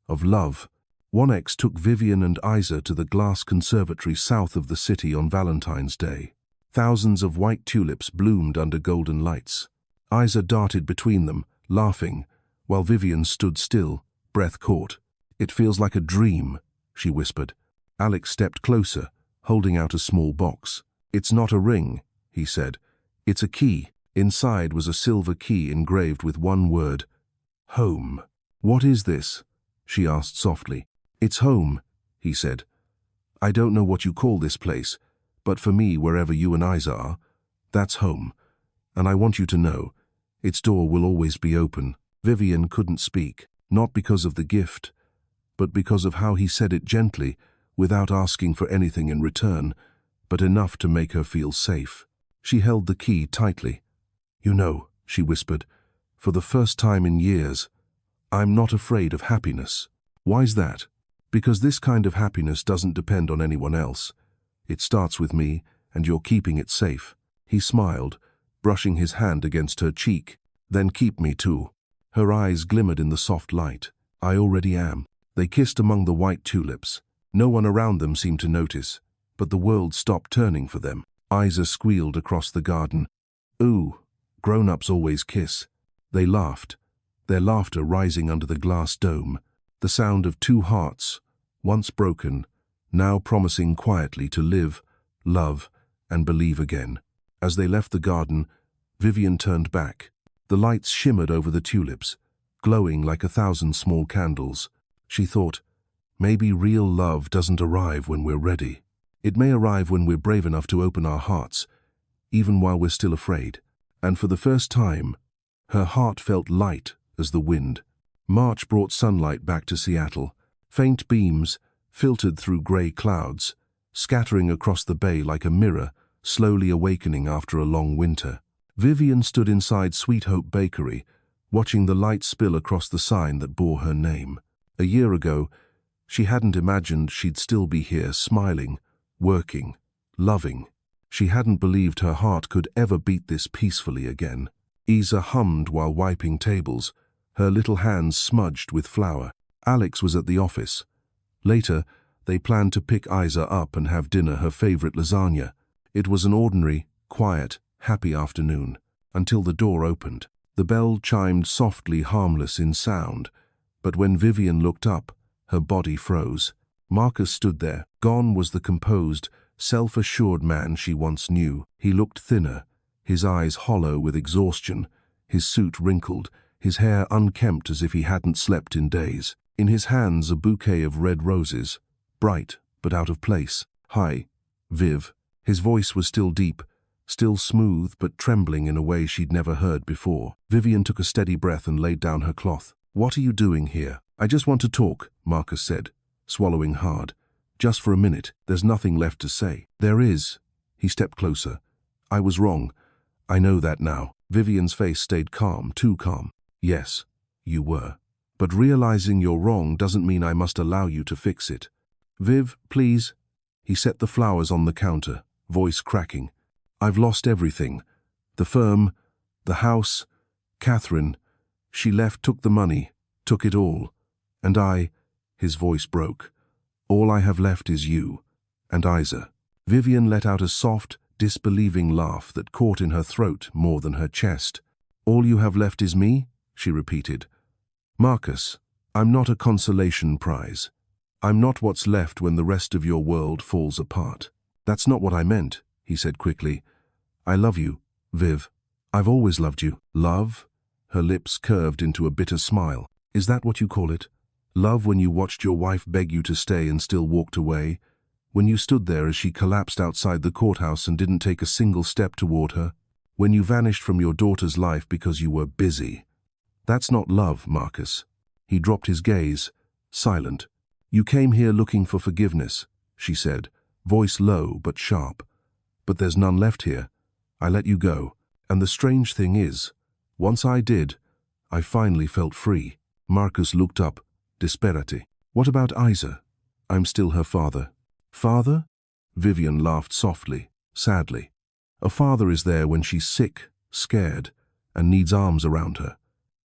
of love, One ex took Vivien and Isa to the glass conservatory south of the city on Valentine's Day. Thousands of white tulips bloomed under golden lights. Isa darted between them, laughing, while Vivien stood still, breath caught. "It feels like a dream," she whispered. Alex stepped closer, holding out a small box. "It's not a ring," he said. "It's a key." Inside was a silver key engraved with one word: home. "What is this?" she asked softly. "It's home," he said. "I don't know what you call this place, but for me, wherever you and Isa are, that's home. And I want you to know, its door will always be open." Vivien couldn't speak, not because of the gift, but because of how he said it gently, without asking for anything in return, but enough to make her feel safe. She held the key tightly. "You know," she whispered, "for the first time in years, I'm not afraid of happiness." "Why's that?" "Because this kind of happiness doesn't depend on anyone else. It starts with me, and you're keeping it safe." He smiled, brushing his hand against her cheek. "Then keep me too." Her eyes glimmered in the soft light. "I already am." They kissed among the white tulips. No one around them seemed to notice, but the world stopped turning for them. Isa squealed across the garden. "Ooh, grown-ups always kiss." They laughed, their laughter rising under the glass dome, the sound of two hearts, once broken, now promising quietly to live, love, and believe again. As they left the garden, Vivien turned back. The lights shimmered over the tulips, glowing like 1,000 small candles. She thought, maybe real love doesn't arrive when we're ready. It may arrive when we're brave enough to open our hearts, even while we're still afraid. And for the first time, her heart felt light as the wind. March brought sunlight back to Seattle. Faint beams filtered through grey clouds, scattering across the bay like a mirror, slowly awakening after a long winter. Vivien stood inside Sweet Hope Bakery, watching the light spill across the sign that bore her name. A year ago, she hadn't imagined she'd still be here, smiling, working, loving. She hadn't believed her heart could ever beat this peacefully again. Isa hummed while wiping tables, her little hands smudged with flour. Alex was at the office. Later, they planned to pick Isa up and have dinner, her favorite lasagna. It was an ordinary, quiet, happy afternoon, until the door opened. The bell chimed softly, harmless in sound, but when Vivien looked up, her body froze. Marcus stood there. Gone was the composed, self-assured man she once knew. He looked thinner, his eyes hollow with exhaustion, his suit wrinkled, his hair unkempt as if he hadn't slept in days. In his hands a bouquet of red roses, bright but out of place. "Hi, Viv." His voice was still deep, still smooth but trembling in a way she'd never heard before. Vivien took a steady breath and laid down her cloth. "What are you doing here?" "I just want to talk," Marcus said, swallowing hard. "Just for a minute. There's nothing left to say." "There is." He stepped closer. "I was wrong. I know that now." Vivien's face stayed calm, too calm. "Yes, you were. But realizing you're wrong doesn't mean I must allow you to fix it." "Viv, please." He set the flowers on the counter, voice cracking. "I've lost everything. The firm, the house, Catherine. She left, took the money, took it all. And his voice broke. All I have left is you, and Isa." Vivien let out a soft, disbelieving laugh that caught in her throat more than her chest. "All you have left is me?" she repeated. "Marcus, I'm not a consolation prize. I'm not what's left when the rest of your world falls apart." "That's not what I meant," he said quickly. "I love you, Viv. I've always loved you." "Love?" Her lips curved into a bitter smile. "Is that what you call it? Love when you watched your wife beg you to stay and still walked away? When you stood there as she collapsed outside the courthouse and didn't take a single step toward her? When you vanished from your daughter's life because you were busy? That's not love, Marcus." He dropped his gaze, silent. "You came here looking for forgiveness," she said, voice low but sharp. "But there's none left here. I let you go. And the strange thing is, once I did, I finally felt free." Marcus looked up, desperately. "What about Isa? I'm still her father." "Father?" Vivien laughed softly, sadly. "A father is there when she's sick, scared, and needs arms around her.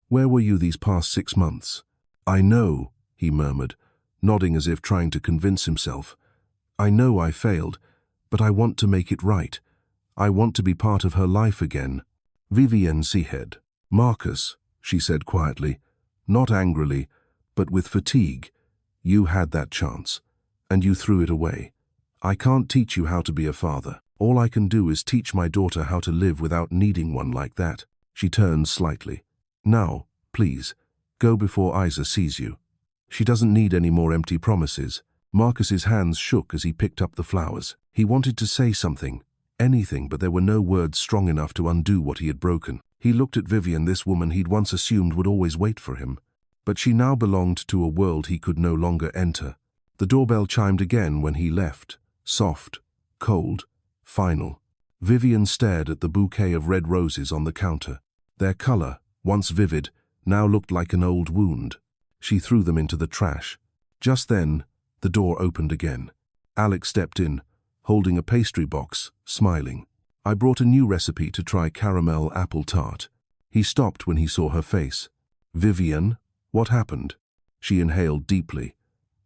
Where were you these past 6 months?" "I know," he murmured, nodding as if trying to convince himself. I know I failed, but I want to make it right. I want to be part of her life again. Vivien Hart. Marcus, she said quietly, not angrily, but with fatigue. You had that chance, and you threw it away. I can't teach you how to be a father. All I can do is teach my daughter how to live without needing one like that. She turned slightly. Now, please, go before Isa sees you. She doesn't need any more empty promises. Marcus's hands shook as he picked up the flowers. He wanted to say something, anything, but there were no words strong enough to undo what he had broken. He looked at Vivien, this woman he'd once assumed would always wait for him. But she now belonged to a world he could no longer enter. The doorbell chimed again when he left. Soft, cold, final. Vivien stared at the bouquet of red roses on the counter. Their color, once vivid, now looked like an old wound. She threw them into the trash. Just then, the door opened again. Alex stepped in, holding a pastry box, smiling. I brought a new recipe to try caramel apple tart. He stopped when he saw her face. Vivien, what happened? She inhaled deeply.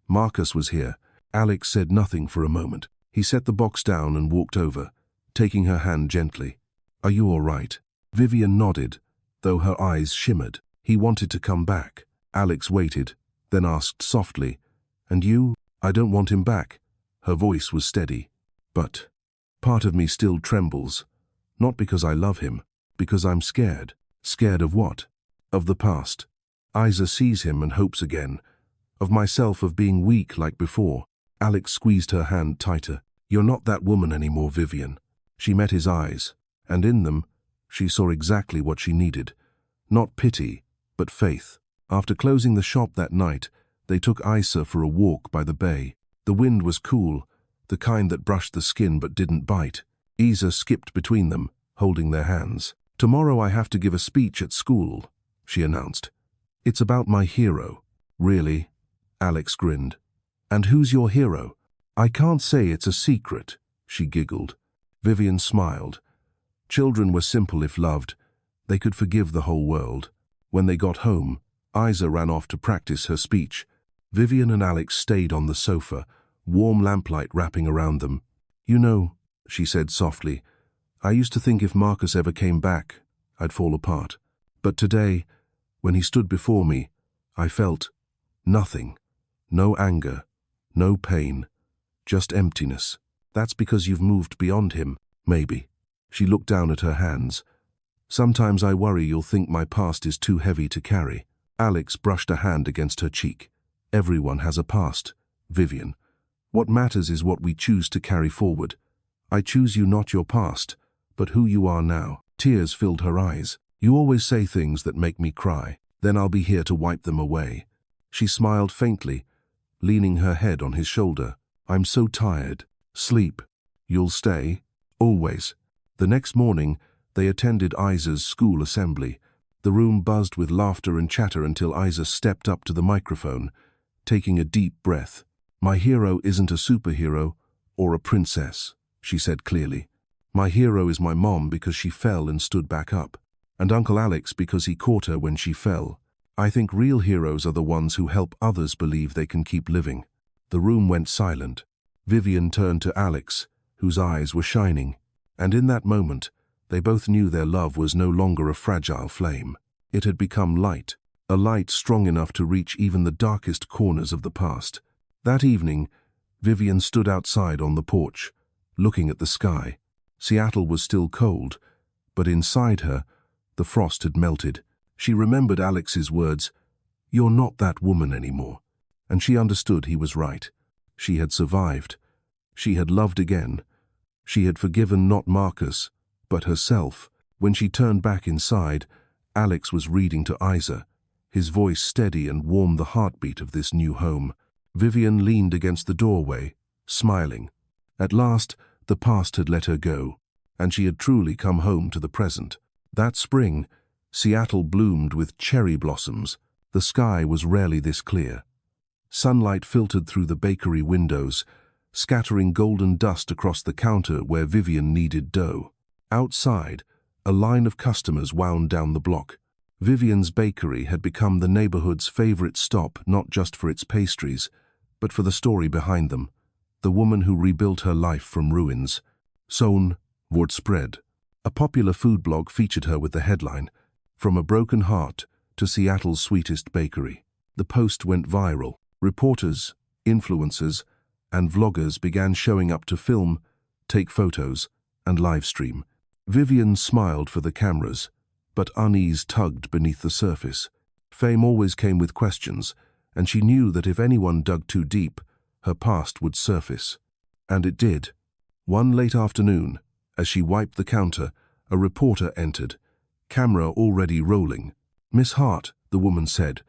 Marcus was here. Alex said nothing for a moment. He set the box down and walked over, taking her hand gently. Are you all right? Vivien nodded, though her eyes shimmered. He wanted to come back. Alex waited, then asked softly, And you? I don't want him back. Her voice was steady. But part of me still trembles. Not because I love him, because I'm scared. Scared of what? Of the past. Isa sees him and hopes again. Of myself, of being weak like before. Alex squeezed her hand tighter. You're not that woman anymore, Vivien. She met his eyes, and in them, she saw exactly what she needed. Not pity, but faith. After closing the shop that night, they took Isa for a walk by the bay. The wind was cool, the kind that brushed the skin but didn't bite. Isa skipped between them, holding their hands. Tomorrow I have to give a speech at school, she announced. It's about my hero. Really? Alex grinned. And who's your hero? I can't say, it's a secret, she giggled. Vivien smiled. Children were simple if loved. They could forgive the whole world. When they got home, Isa ran off to practice her speech. Vivien and Alex stayed on the sofa, warm lamplight wrapping around them. You know, she said softly, I used to think if Marcus ever came back, I'd fall apart. But today, when he stood before me, I felt nothing. No anger, no pain, just emptiness. That's because you've moved beyond him, maybe. She looked down at her hands. Sometimes I worry you'll think my past is too heavy to carry. Alex brushed a hand against her cheek. Everyone has a past, Vivien. What matters is what we choose to carry forward. I choose you, not your past, but who you are now. Tears filled her eyes. You always say things that make me cry. Then I'll be here to wipe them away. She smiled faintly, leaning her head on his shoulder. I'm so tired. Sleep. You'll stay? Always. The next morning, they attended Isa's school assembly. The room buzzed with laughter and chatter until Isa stepped up to the microphone, taking a deep breath. My hero isn't a superhero or a princess, she said clearly. My hero is my mom because she fell and stood back up, and Uncle Alex because he caught her when she fell. I think real heroes are the ones who help others believe they can keep living. The room went silent. Vivien turned to Alex, whose eyes were shining, and in that moment, they both knew their love was no longer a fragile flame. It had become light, a light strong enough to reach even the darkest corners of the past. That evening, Vivien stood outside on the porch, looking at the sky. Seattle was still cold, but inside her, the frost had melted. She remembered Alex's words, "You're not that woman anymore," and she understood he was right. She had survived. She had loved again. She had forgiven not Marcus, but herself. When she turned back inside, Alex was reading to Isa, his voice steady and warm, the heartbeat of this new home. Vivien leaned against the doorway, smiling. At last, the past had let her go, and she had truly come home to the present. That spring, Seattle bloomed with cherry blossoms. The sky was rarely this clear. Sunlight filtered through the bakery windows, scattering golden dust across the counter where Vivien kneaded dough. Outside, a line of customers wound down the block. Vivien's bakery had become the neighborhood's favorite stop, not just for its pastries, but for the story behind them, the woman who rebuilt her life from ruins. Zo'n wordt spread. A popular food blog featured her with the headline, "From a Broken Heart to Seattle's Sweetest Bakery." The post went viral. Reporters, influencers, and vloggers began showing up to film, take photos, and live stream. Vivien smiled for the cameras, but unease tugged beneath the surface. Fame always came with questions, and she knew that if anyone dug too deep, her past would surface. And it did. One late afternoon, as she wiped the counter, a reporter entered, camera already rolling. "Miss Hart," the woman said,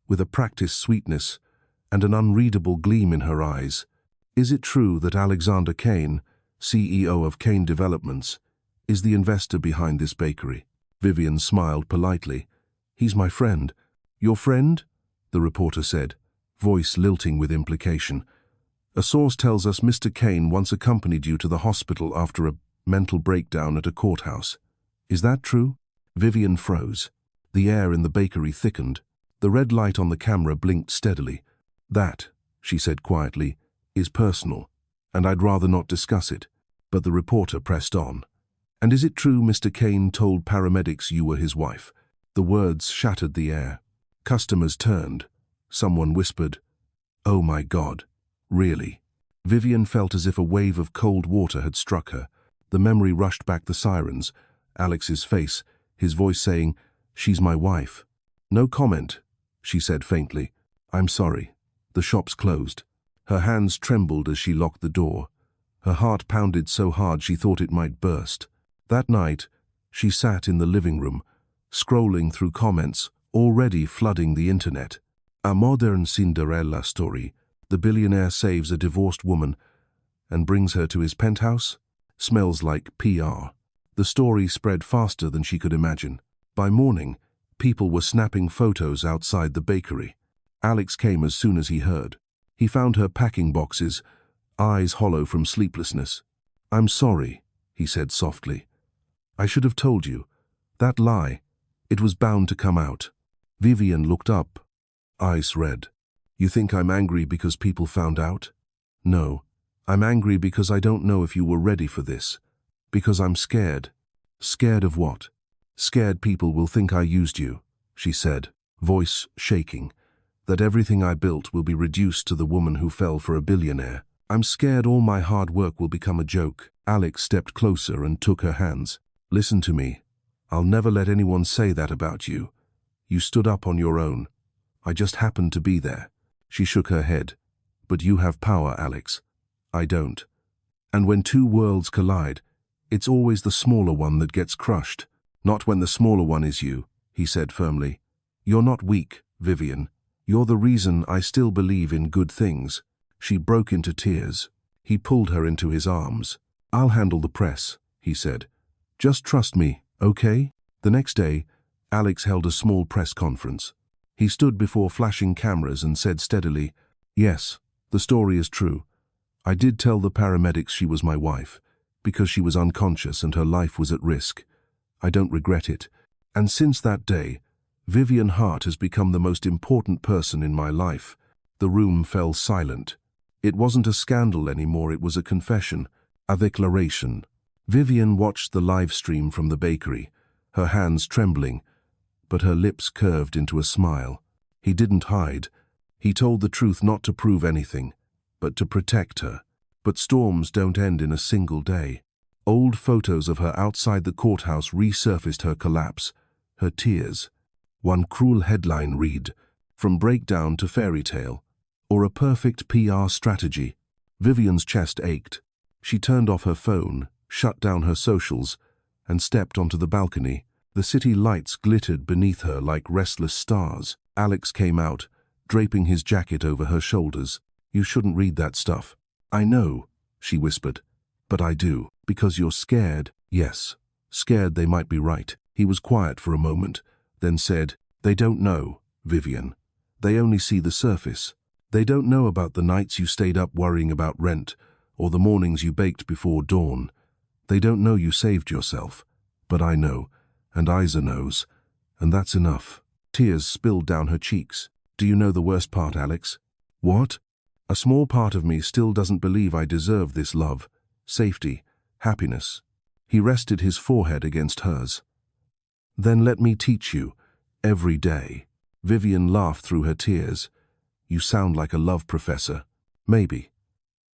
with a practiced sweetness and an unreadable gleam in her eyes, "is it true that Alexander Cain, CEO of Cain Developments, is the investor behind this bakery?" Vivien smiled politely. "He's my friend." "Your friend?" the reporter said, voice lilting with implication. "A source tells us Mr. Cain once accompanied you to the hospital after a mental breakdown at a courthouse. Is that true?" Vivien froze. The air in the bakery thickened. The red light on the camera blinked steadily. "That," she said quietly, "is personal, and I'd rather not discuss it." But the reporter pressed on. "And is it true Mr. Cain told paramedics you were his wife?" The words shattered the air. Customers turned. Someone whispered, "Oh my God, really?" Vivien felt as if a wave of cold water had struck her. The memory rushed back the sirens, Alex's face, his voice saying, "She's my wife." "No comment," she said faintly. "I'm sorry. The shop's closed." Her hands trembled as she locked the door. Her heart pounded so hard she thought it might burst. That night, she sat in the living room, scrolling through comments, already flooding the internet. A modern Cinderella story. The billionaire saves a divorced woman and brings her to his penthouse? Smells like PR. The story spread faster than she could imagine. By morning, people were snapping photos outside the bakery. Alex came as soon as he heard. He found her packing boxes, eyes hollow from sleeplessness. "I'm sorry," he said softly. "I should have told you. That lie, it was bound to come out." Vivien looked up, eyes red. "You think I'm angry because people found out?" "No, I'm angry because I don't know if you were ready for this. Because I'm scared." "Scared of what?" "Scared people will think I used you," she said, voice shaking. "That everything I built will be reduced to the woman who fell for a billionaire. I'm scared all my hard work will become a joke." Alex stepped closer and took her hands. "Listen to me. I'll never let anyone say that about you. You stood up on your own. I just happened to be there." She shook her head. "But you have power, Alex. I don't. And when two worlds collide, it's always the smaller one that gets crushed." "Not when the smaller one is you," he said firmly. "You're not weak, Vivien. You're the reason I still believe in good things." She broke into tears. He pulled her into his arms. "I'll handle the press," he said. "Just trust me, okay?" The next day, Alex held a small press conference. He stood before flashing cameras and said steadily, "Yes, the story is true. I did tell the paramedics she was my wife, because she was unconscious and her life was at risk. I don't regret it. And since that day, Vivien Hart has become the most important person in my life." The room fell silent. It wasn't a scandal anymore, it was a confession, a declaration. Vivien watched the live stream from the bakery, her hands trembling, but her lips curved into a smile. He didn't hide. He told the truth not to prove anything, but to protect her. But storms don't end in a single day. Old photos of her outside the courthouse resurfaced her collapse, her tears. One cruel headline read, "From breakdown to fairy tale," or a perfect PR strategy. Vivien's chest ached. She turned off her phone, shut down her socials, and stepped onto the balcony. The city lights glittered beneath her like restless stars. Alex came out, draping his jacket over her shoulders. "You shouldn't read that stuff." "I know," she whispered, "but I do. Because you're scared." "Yes, scared they might be right." He was quiet for a moment, then said, "They don't know, Vivien. They only see the surface. They don't know about the nights you stayed up worrying about rent, or the mornings you baked before dawn. They don't know you saved yourself. But I know, and Isa knows, and that's enough." Tears spilled down her cheeks. "Do you know the worst part, Alex?" "What?" A small part of me still doesn't believe I deserve this love, safety, happiness. He rested his forehead against hers. Then let me teach you, every day. Vivien laughed through her tears. You sound like a love professor. Maybe.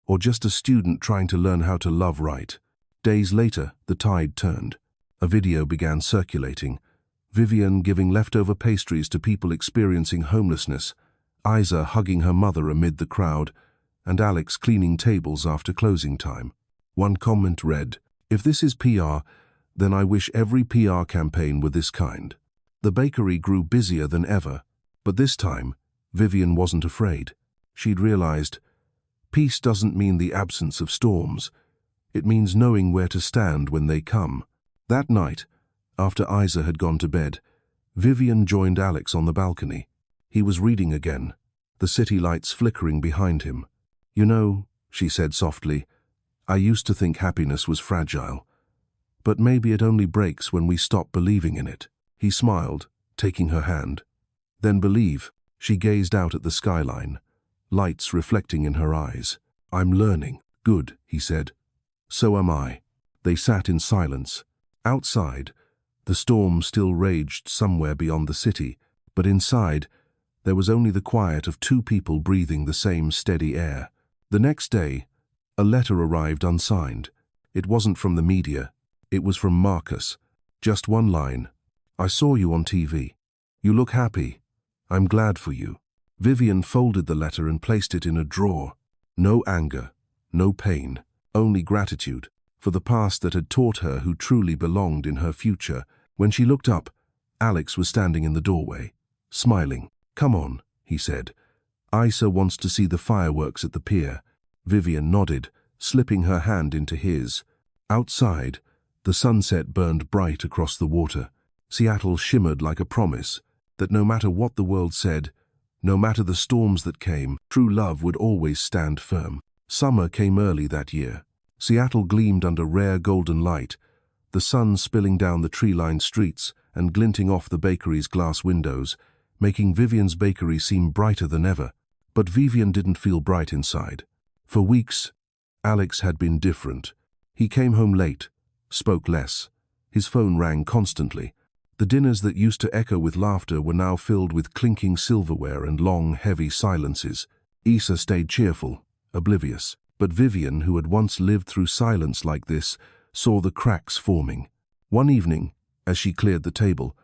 Or just a student trying to learn how to love right. Days later, the tide turned. A video began circulating. Vivien giving leftover pastries to people experiencing homelessness, Isa hugging her mother amid the crowd, and Alex cleaning tables after closing time. One comment read, "If this is PR, then I wish every PR campaign were this kind." The bakery grew busier than ever, but this time, Vivien wasn't afraid. She'd realized, peace doesn't mean the absence of storms. It means knowing where to stand when they come. That night, after Isa had gone to bed, Vivien joined Alex on the balcony. He was reading again, the city lights flickering behind him. "You know," she said softly, "I used to think happiness was fragile. But maybe it only breaks when we stop believing in it." He smiled, taking her hand. "Then believe." She gazed out at the skyline, lights reflecting in her eyes. "I'm learning." "Good," he said. "So am I." They sat in silence. Outside, the storm still raged somewhere beyond the city, but inside, there was only the quiet of two people breathing the same steady air. The next day, a letter arrived unsigned. It wasn't from the media. It was from Marcus. Just one line. "I saw you on TV. You look happy. I'm glad for you." Vivien folded the letter and placed it in a drawer. No anger, no pain, only gratitude for the past that had taught her who truly belonged in her future. When she looked up, Alex was standing in the doorway, smiling. "Come on," he said. "Isa wants to see the fireworks at the pier." Vivien nodded, slipping her hand into his. Outside, the sunset burned bright across the water. Seattle shimmered like a promise that no matter what the world said, no matter the storms that came, true love would always stand firm. Summer came early that year. Seattle gleamed under rare golden light, the sun spilling down the tree-lined streets and glinting off the bakery's glass windows, making Vivien's bakery seem brighter than ever. But Vivien didn't feel bright inside. For weeks, Alex had been different. He came home late, spoke less. His phone rang constantly. The dinners that used to echo with laughter were now filled with clinking silverware and long, heavy silences. Isa stayed cheerful, oblivious. But Vivien, who had once lived through silence like this, saw the cracks forming. One evening, as she cleared the table,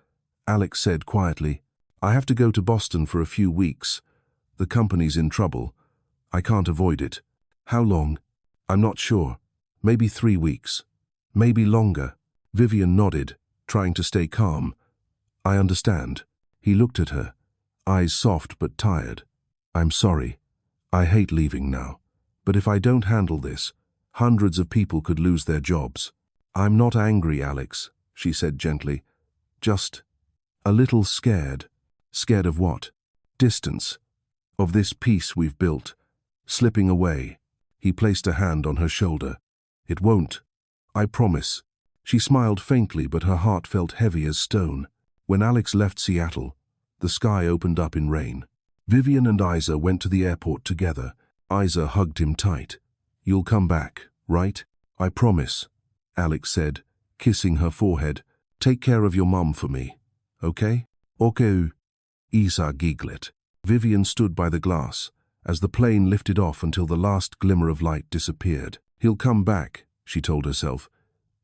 Alex said quietly, "I have to go to Boston for a few weeks. The company's in trouble. I can't avoid it." "How long?" "I'm not sure. Maybe 3 weeks. Maybe longer." Vivien nodded, trying to stay calm. "I understand." He looked at her, eyes soft but tired. "I'm sorry. I hate leaving now. But if I don't handle this, hundreds of people could lose their jobs." "I'm not angry, Alex," she said gently. "Just a little scared." "Scared of what?" "Distance. Of this peace we've built. Slipping away." He placed a hand on her shoulder. "It won't. I promise." She smiled faintly, but her heart felt heavy as stone. When Alex left Seattle, the sky opened up in rain. Vivien and Isa went to the airport together. Isa hugged him tight. "You'll come back, right?" "I promise," Alex said, kissing her forehead. "Take care of your mum for me, okay?" "Okay." Isa giggled. Vivien stood by the glass as the plane lifted off until the last glimmer of light disappeared. "He'll come back," she told herself.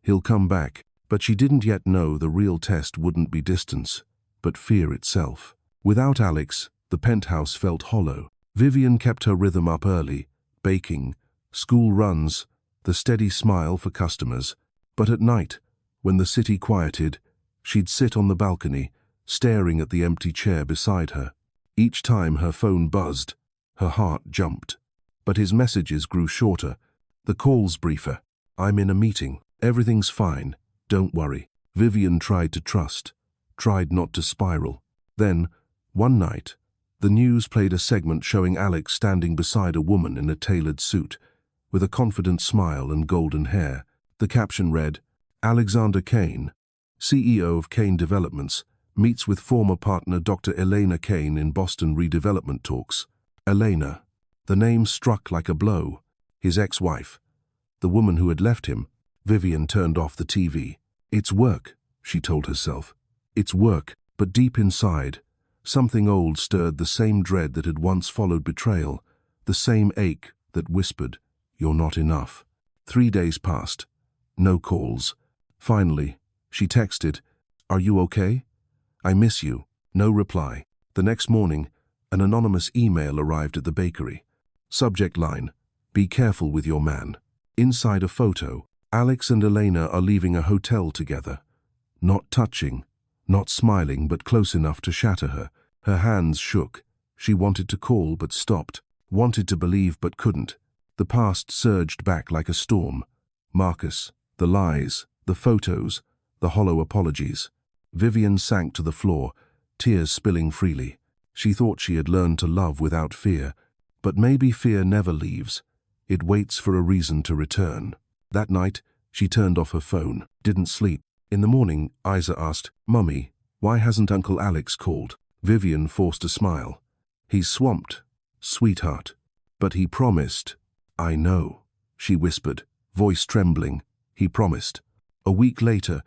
"He'll come back." But she didn't yet know the real test wouldn't be distance, but fear itself. Without Alex, the penthouse felt hollow. Vivien kept her rhythm up early, baking, school runs, the steady smile for customers. But at night, when the city quieted, she'd sit on the balcony, staring at the empty chair beside her. Each time her phone buzzed, her heart jumped. But his messages grew shorter, the calls briefer. "I'm in a meeting. Everything's fine. Don't worry." Vivien tried to trust, tried not to spiral. Then, one night, the news played a segment showing Alex standing beside a woman in a tailored suit, with a confident smile and golden hair. The caption read, "Alexander Cain, CEO of Cain Developments, meets with former partner Dr. Elena Cain in Boston redevelopment talks." Elena, The name struck like a blow. His ex-wife. The woman who had left him. Vivien turned off the TV. It's work, she told herself. It's work, but deep inside, something old stirred the same dread that had once followed betrayal, the same ache that whispered, "You're not enough." 3 days passed. No calls. Finally, she texted, "Are you okay? I miss you." No reply. The next morning, an anonymous email arrived at the bakery. Subject line, "Be careful with your man." Inside a photo, Alex and Elena are leaving a hotel together. Not touching, not smiling, but close enough to shatter her. Her hands shook. She wanted to call but stopped, wanted to believe but couldn't. The past surged back like a storm. Marcus, the lies, the photos, the hollow apologies. Vivien sank to the floor, tears spilling freely. She thought she had learned to love without fear, but maybe fear never leaves. It waits for a reason to return. That night, she turned off her phone, didn't sleep. In the morning, Isa asked, "Mummy, why hasn't Uncle Alex called?" Vivien forced a smile. "He's swamped, sweetheart. But he promised." "I know," she whispered, voice trembling. "He promised." A week later,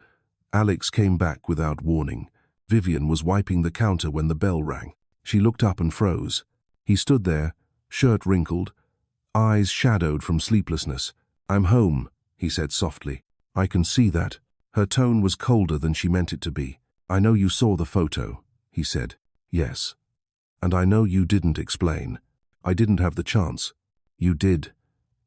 Alex came back without warning. Vivien was wiping the counter when the bell rang. She looked up and froze. He stood there, shirt wrinkled, eyes shadowed from sleeplessness. "I'm home," he said softly. "I can see that." Her tone was colder than she meant it to be. "I know you saw the photo," he said. "Yes. And I know you didn't explain. I didn't have the chance." "You did.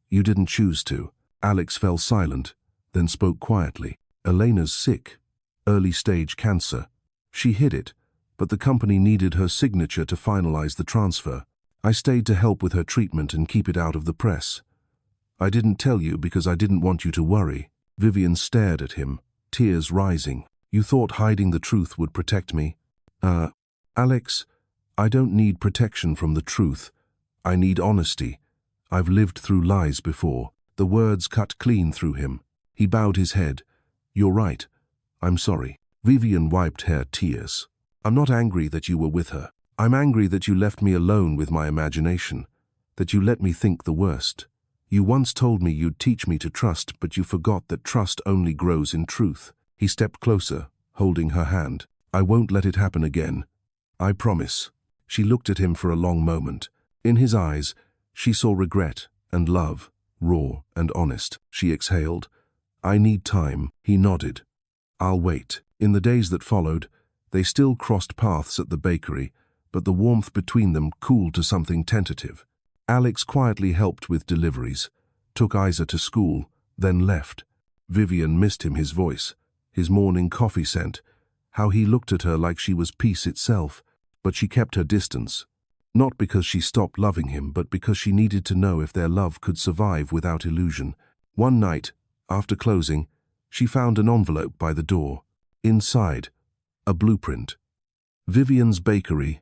You didn't choose to." Alex fell silent, then spoke quietly. "Elena's sick. Early-stage cancer. She hid it, but the company needed her signature to finalize the transfer. I stayed to help with her treatment and keep it out of the press. I didn't tell you because I didn't want you to worry." Vivien stared at him, tears rising. "You thought hiding the truth would protect me?" Alex, I don't need protection from the truth. I need honesty. I've lived through lies before." The words cut clean through him. He bowed his head. "You're right. I'm sorry." Vivien wiped her tears. "I'm not angry that you were with her. I'm angry that you left me alone with my imagination, that you let me think the worst. You once told me you'd teach me to trust, but you forgot that trust only grows in truth." He stepped closer, holding her hand. "I won't let it happen again. I promise." She looked at him for a long moment. In his eyes, she saw regret and love, raw and honest. She exhaled. "I need time." He nodded. "I'll wait." In the days that followed, they still crossed paths at the bakery, but the warmth between them cooled to something tentative. Alex quietly helped with deliveries, took Isa to school, then left. Vivien missed his voice, his morning coffee scent, how he looked at her like she was peace itself, but she kept her distance. Not because she stopped loving him, but because she needed to know if their love could survive without illusion. One night, after closing, she found an envelope by the door. Inside, a blueprint. Vivien's bakery,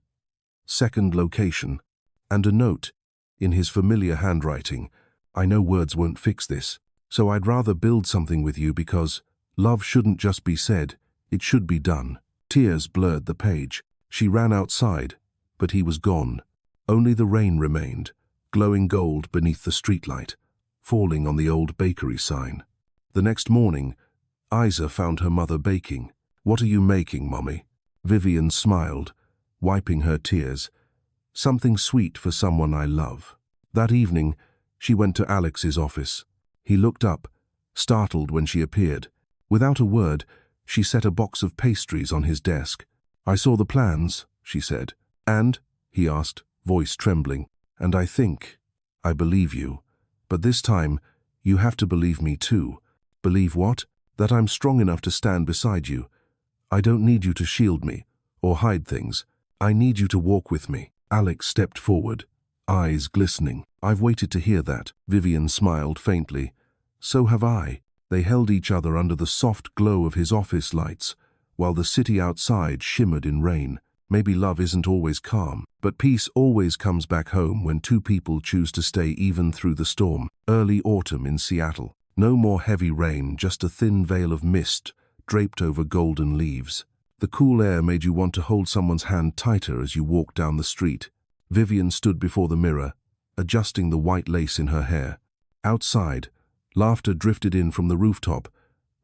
second location, and a note, in his familiar handwriting. "I know words won't fix this, so I'd rather build something with you because love shouldn't just be said, it should be done." Tears blurred the page. She ran outside, but he was gone. Only the rain remained, glowing gold beneath the streetlight, falling on the old bakery sign. The next morning, Isa found her mother baking. "What are you making, Mommy?" Vivien smiled, wiping her tears. "Something sweet for someone I love." That evening, she went to Alex's office. He looked up, startled when she appeared. Without a word, she set a box of pastries on his desk. "I saw the plans," she said. "And?" he asked, voice trembling. "And I believe you. But this time, you have to believe me too." "Believe what?" "That I'm strong enough to stand beside you. I don't need you to shield me, or hide things. I need you to walk with me." Alex stepped forward, eyes glistening. "I've waited to hear that." Vivien smiled faintly. "So have I." They held each other under the soft glow of his office lights, while the city outside shimmered in rain. Maybe love isn't always calm, but peace always comes back home when two people choose to stay even through the storm. Early autumn in Seattle. No more heavy rain, just a thin veil of mist draped over golden leaves. The cool air made you want to hold someone's hand tighter as you walked down the street. Vivien stood before the mirror, adjusting the white lace in her hair. Outside, laughter drifted in from the rooftop,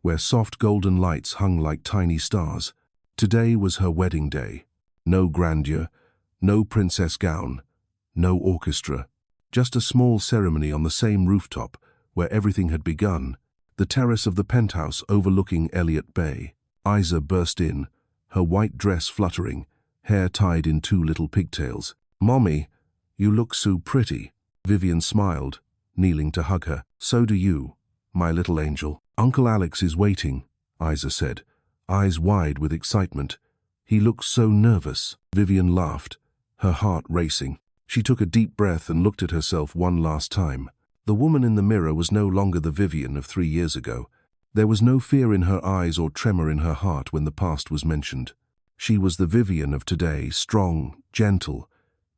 where soft golden lights hung like tiny stars. Today was her wedding day. No grandeur, no princess gown, no orchestra. Just a small ceremony on the same rooftop where everything had begun, the terrace of the penthouse overlooking Elliott Bay. Isa burst in, her white dress fluttering, hair tied in two little pigtails. "Mommy, you look so pretty." Vivien smiled, kneeling to hug her. "So do you, my little angel." "Uncle Alex is waiting," Isa said, eyes wide with excitement. "He looks so nervous." Vivien laughed, her heart racing. She took a deep breath and looked at herself one last time. The woman in the mirror was no longer the Vivien of 3 years ago. There was no fear in her eyes or tremor in her heart when the past was mentioned. She was the Vivien of today, strong, gentle,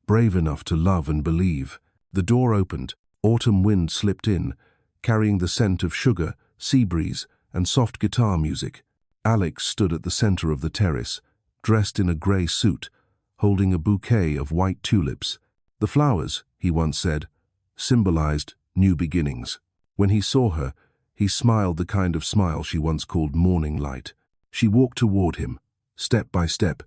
brave enough to love and believe. The door opened. Autumn wind slipped in, carrying the scent of sugar, sea breeze, and soft guitar music. Alex stood at the center of the terrace, dressed in a grey suit, holding a bouquet of white tulips. The flowers, he once said, symbolized new beginnings. When he saw her, he smiled the kind of smile she once called morning light. She walked toward him, step by step,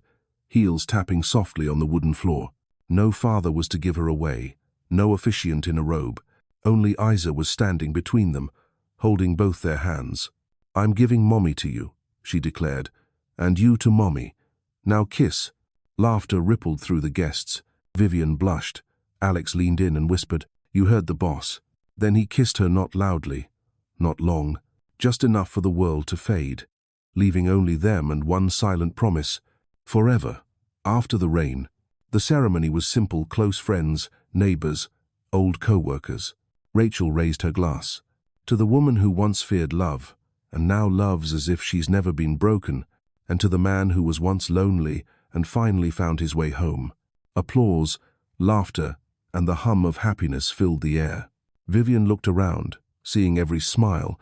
heels tapping softly on the wooden floor. No father was to give her away, no officiant in a robe. Only Isa was standing between them, holding both their hands. "I'm giving Mommy to you," she declared, "and you to Mommy. Now kiss." Laughter rippled through the guests. Vivien blushed. Alex leaned in and whispered, "You heard the boss." Then he kissed her, not loudly, not long, just enough for the world to fade, leaving only them and one silent promise: forever. After the rain, the ceremony was simple: close friends, neighbors, old co-workers. Rachel raised her glass. "To the woman who once feared love, and now loves as if she's never been broken, and to the man who was once lonely and finally found his way home." Applause, laughter, and the hum of happiness filled the air. Vivien looked around, seeing every smile,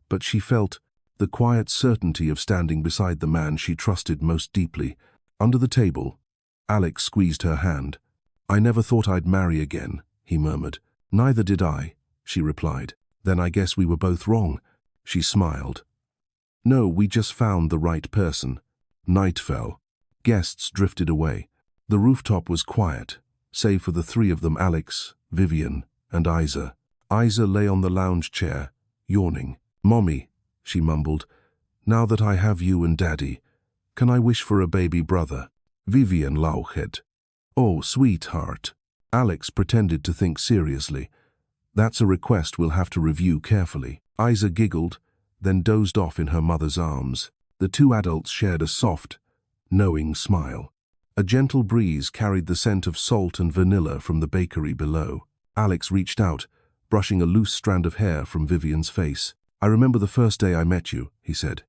but she felt the quiet certainty of standing beside the man she trusted most deeply. Under the table, Alex squeezed her hand. "I never thought I'd marry again," he murmured. "Neither did I," she replied. "Then I guess we were both wrong." She smiled. "No, we just found the right person." Night fell. Guests drifted away. The rooftop was quiet, save for the three of them: Alex, Vivien, and Isa. Isa lay on the lounge chair, yawning. "Mommy," she mumbled, "now that I have you and Daddy, can I wish for a baby brother?" Vivien laughed. "Oh, sweetheart." Alex pretended to think seriously. "That's a request we'll have to review carefully." Isa giggled, then dozed off in her mother's arms. The two adults shared a soft, knowing smile. A gentle breeze carried the scent of salt and vanilla from the bakery below. Alex reached out, brushing a loose strand of hair from Vivien's face. "I remember the first day I met you," he said.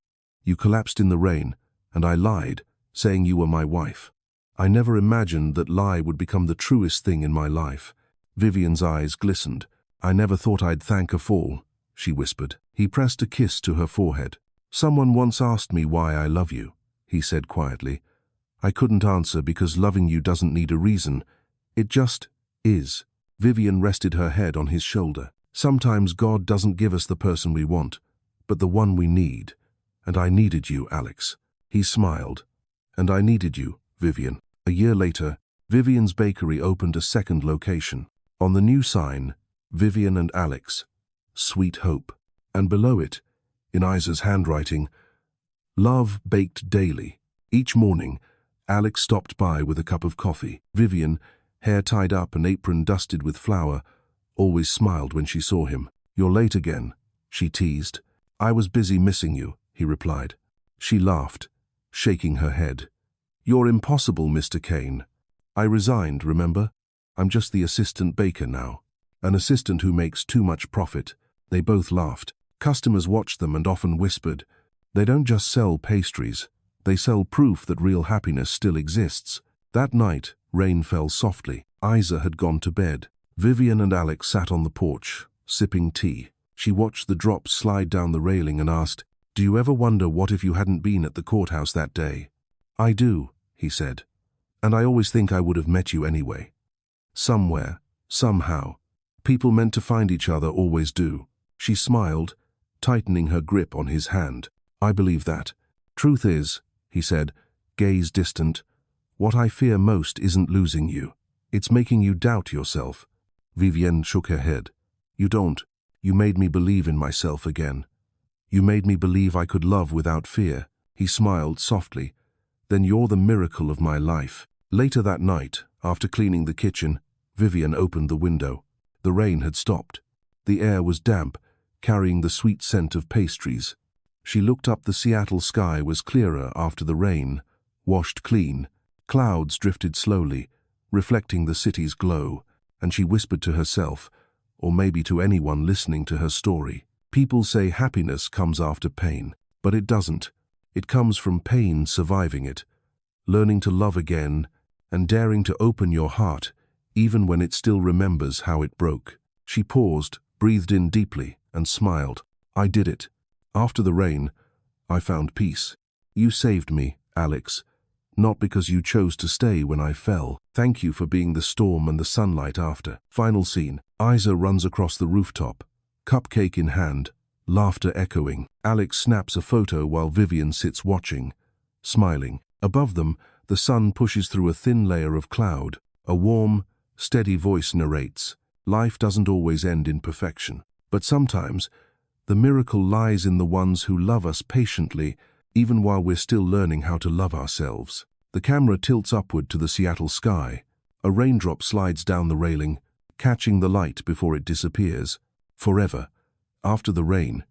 "You collapsed in the rain, and I lied, saying you were my wife. I never imagined that lie would become the truest thing in my life." Vivien's eyes glistened. "I never thought I'd thank a fall," she whispered. He pressed a kiss to her forehead. "Someone once asked me why I love you," he said quietly. "I couldn't answer because loving you doesn't need a reason. It just is." Vivien rested her head on his shoulder. "Sometimes God doesn't give us the person we want, but the one we need. And I needed you, Alex." He smiled. "And I needed you, Vivien." A year later, Vivien's bakery opened a second location. On the new sign, "Vivien and Alex, Sweet Hope." And below it, in Isa's handwriting, "Love baked daily." Each morning, Alex stopped by with a cup of coffee. Vivien, hair tied up and apron dusted with flour, always smiled when she saw him. "You're late again," she teased. "I was busy missing you," he replied. She laughed, shaking her head. "You're impossible, Mr. Cain. I resigned, remember? I'm just the assistant baker now. An assistant who makes too much profit." They both laughed. Customers watched them and often whispered, "They don't just sell pastries. They sell proof that real happiness still exists." That night, rain fell softly. Isa had gone to bed. Vivien and Alex sat on the porch, sipping tea. She watched the drops slide down the railing and asked, "Do you ever wonder what if you hadn't been at the courthouse that day?" "I do," he said. "And I always think I would have met you anyway. Somewhere, somehow, People meant to find each other always do. She smiled, tightening her grip on his hand. I believe that. Truth is, he said, gaze distant, what I fear most isn't losing you. It's making you doubt yourself. Vivien shook her head. You don't. You made me believe in myself again. You made me believe I could love without fear. He smiled softly. Then you're the miracle of my life. Later that night, after cleaning the kitchen, Vivien opened the window. The rain had stopped. The air was damp, carrying the sweet scent of pastries. She looked up. The Seattle sky was clearer after the rain, washed clean. Clouds drifted slowly, reflecting the city's glow, and she whispered to herself, or maybe to anyone listening to her story, people say happiness comes after pain, but it doesn't. It comes from pain surviving it, learning to love again, and daring to open your heart, even when it still remembers how it broke. She paused, breathed in deeply, and smiled. I did it. After the rain, I found peace. You saved me, Alex. Not because you chose to stay when I fell. Thank you for being the storm and the sunlight after. Final scene. Isa runs across the rooftop, cupcake in hand, laughter echoing. Alex snaps a photo while Vivien sits watching, smiling. Above them, the sun pushes through a thin layer of cloud. A warm, steady voice narrates. Life doesn't always end in perfection, but sometimes the miracle lies in the ones who love us patiently, even while we're still learning how to love ourselves. The camera tilts upward to the Seattle sky. A raindrop slides down the railing, catching the light before it disappears. Forever. After the rain,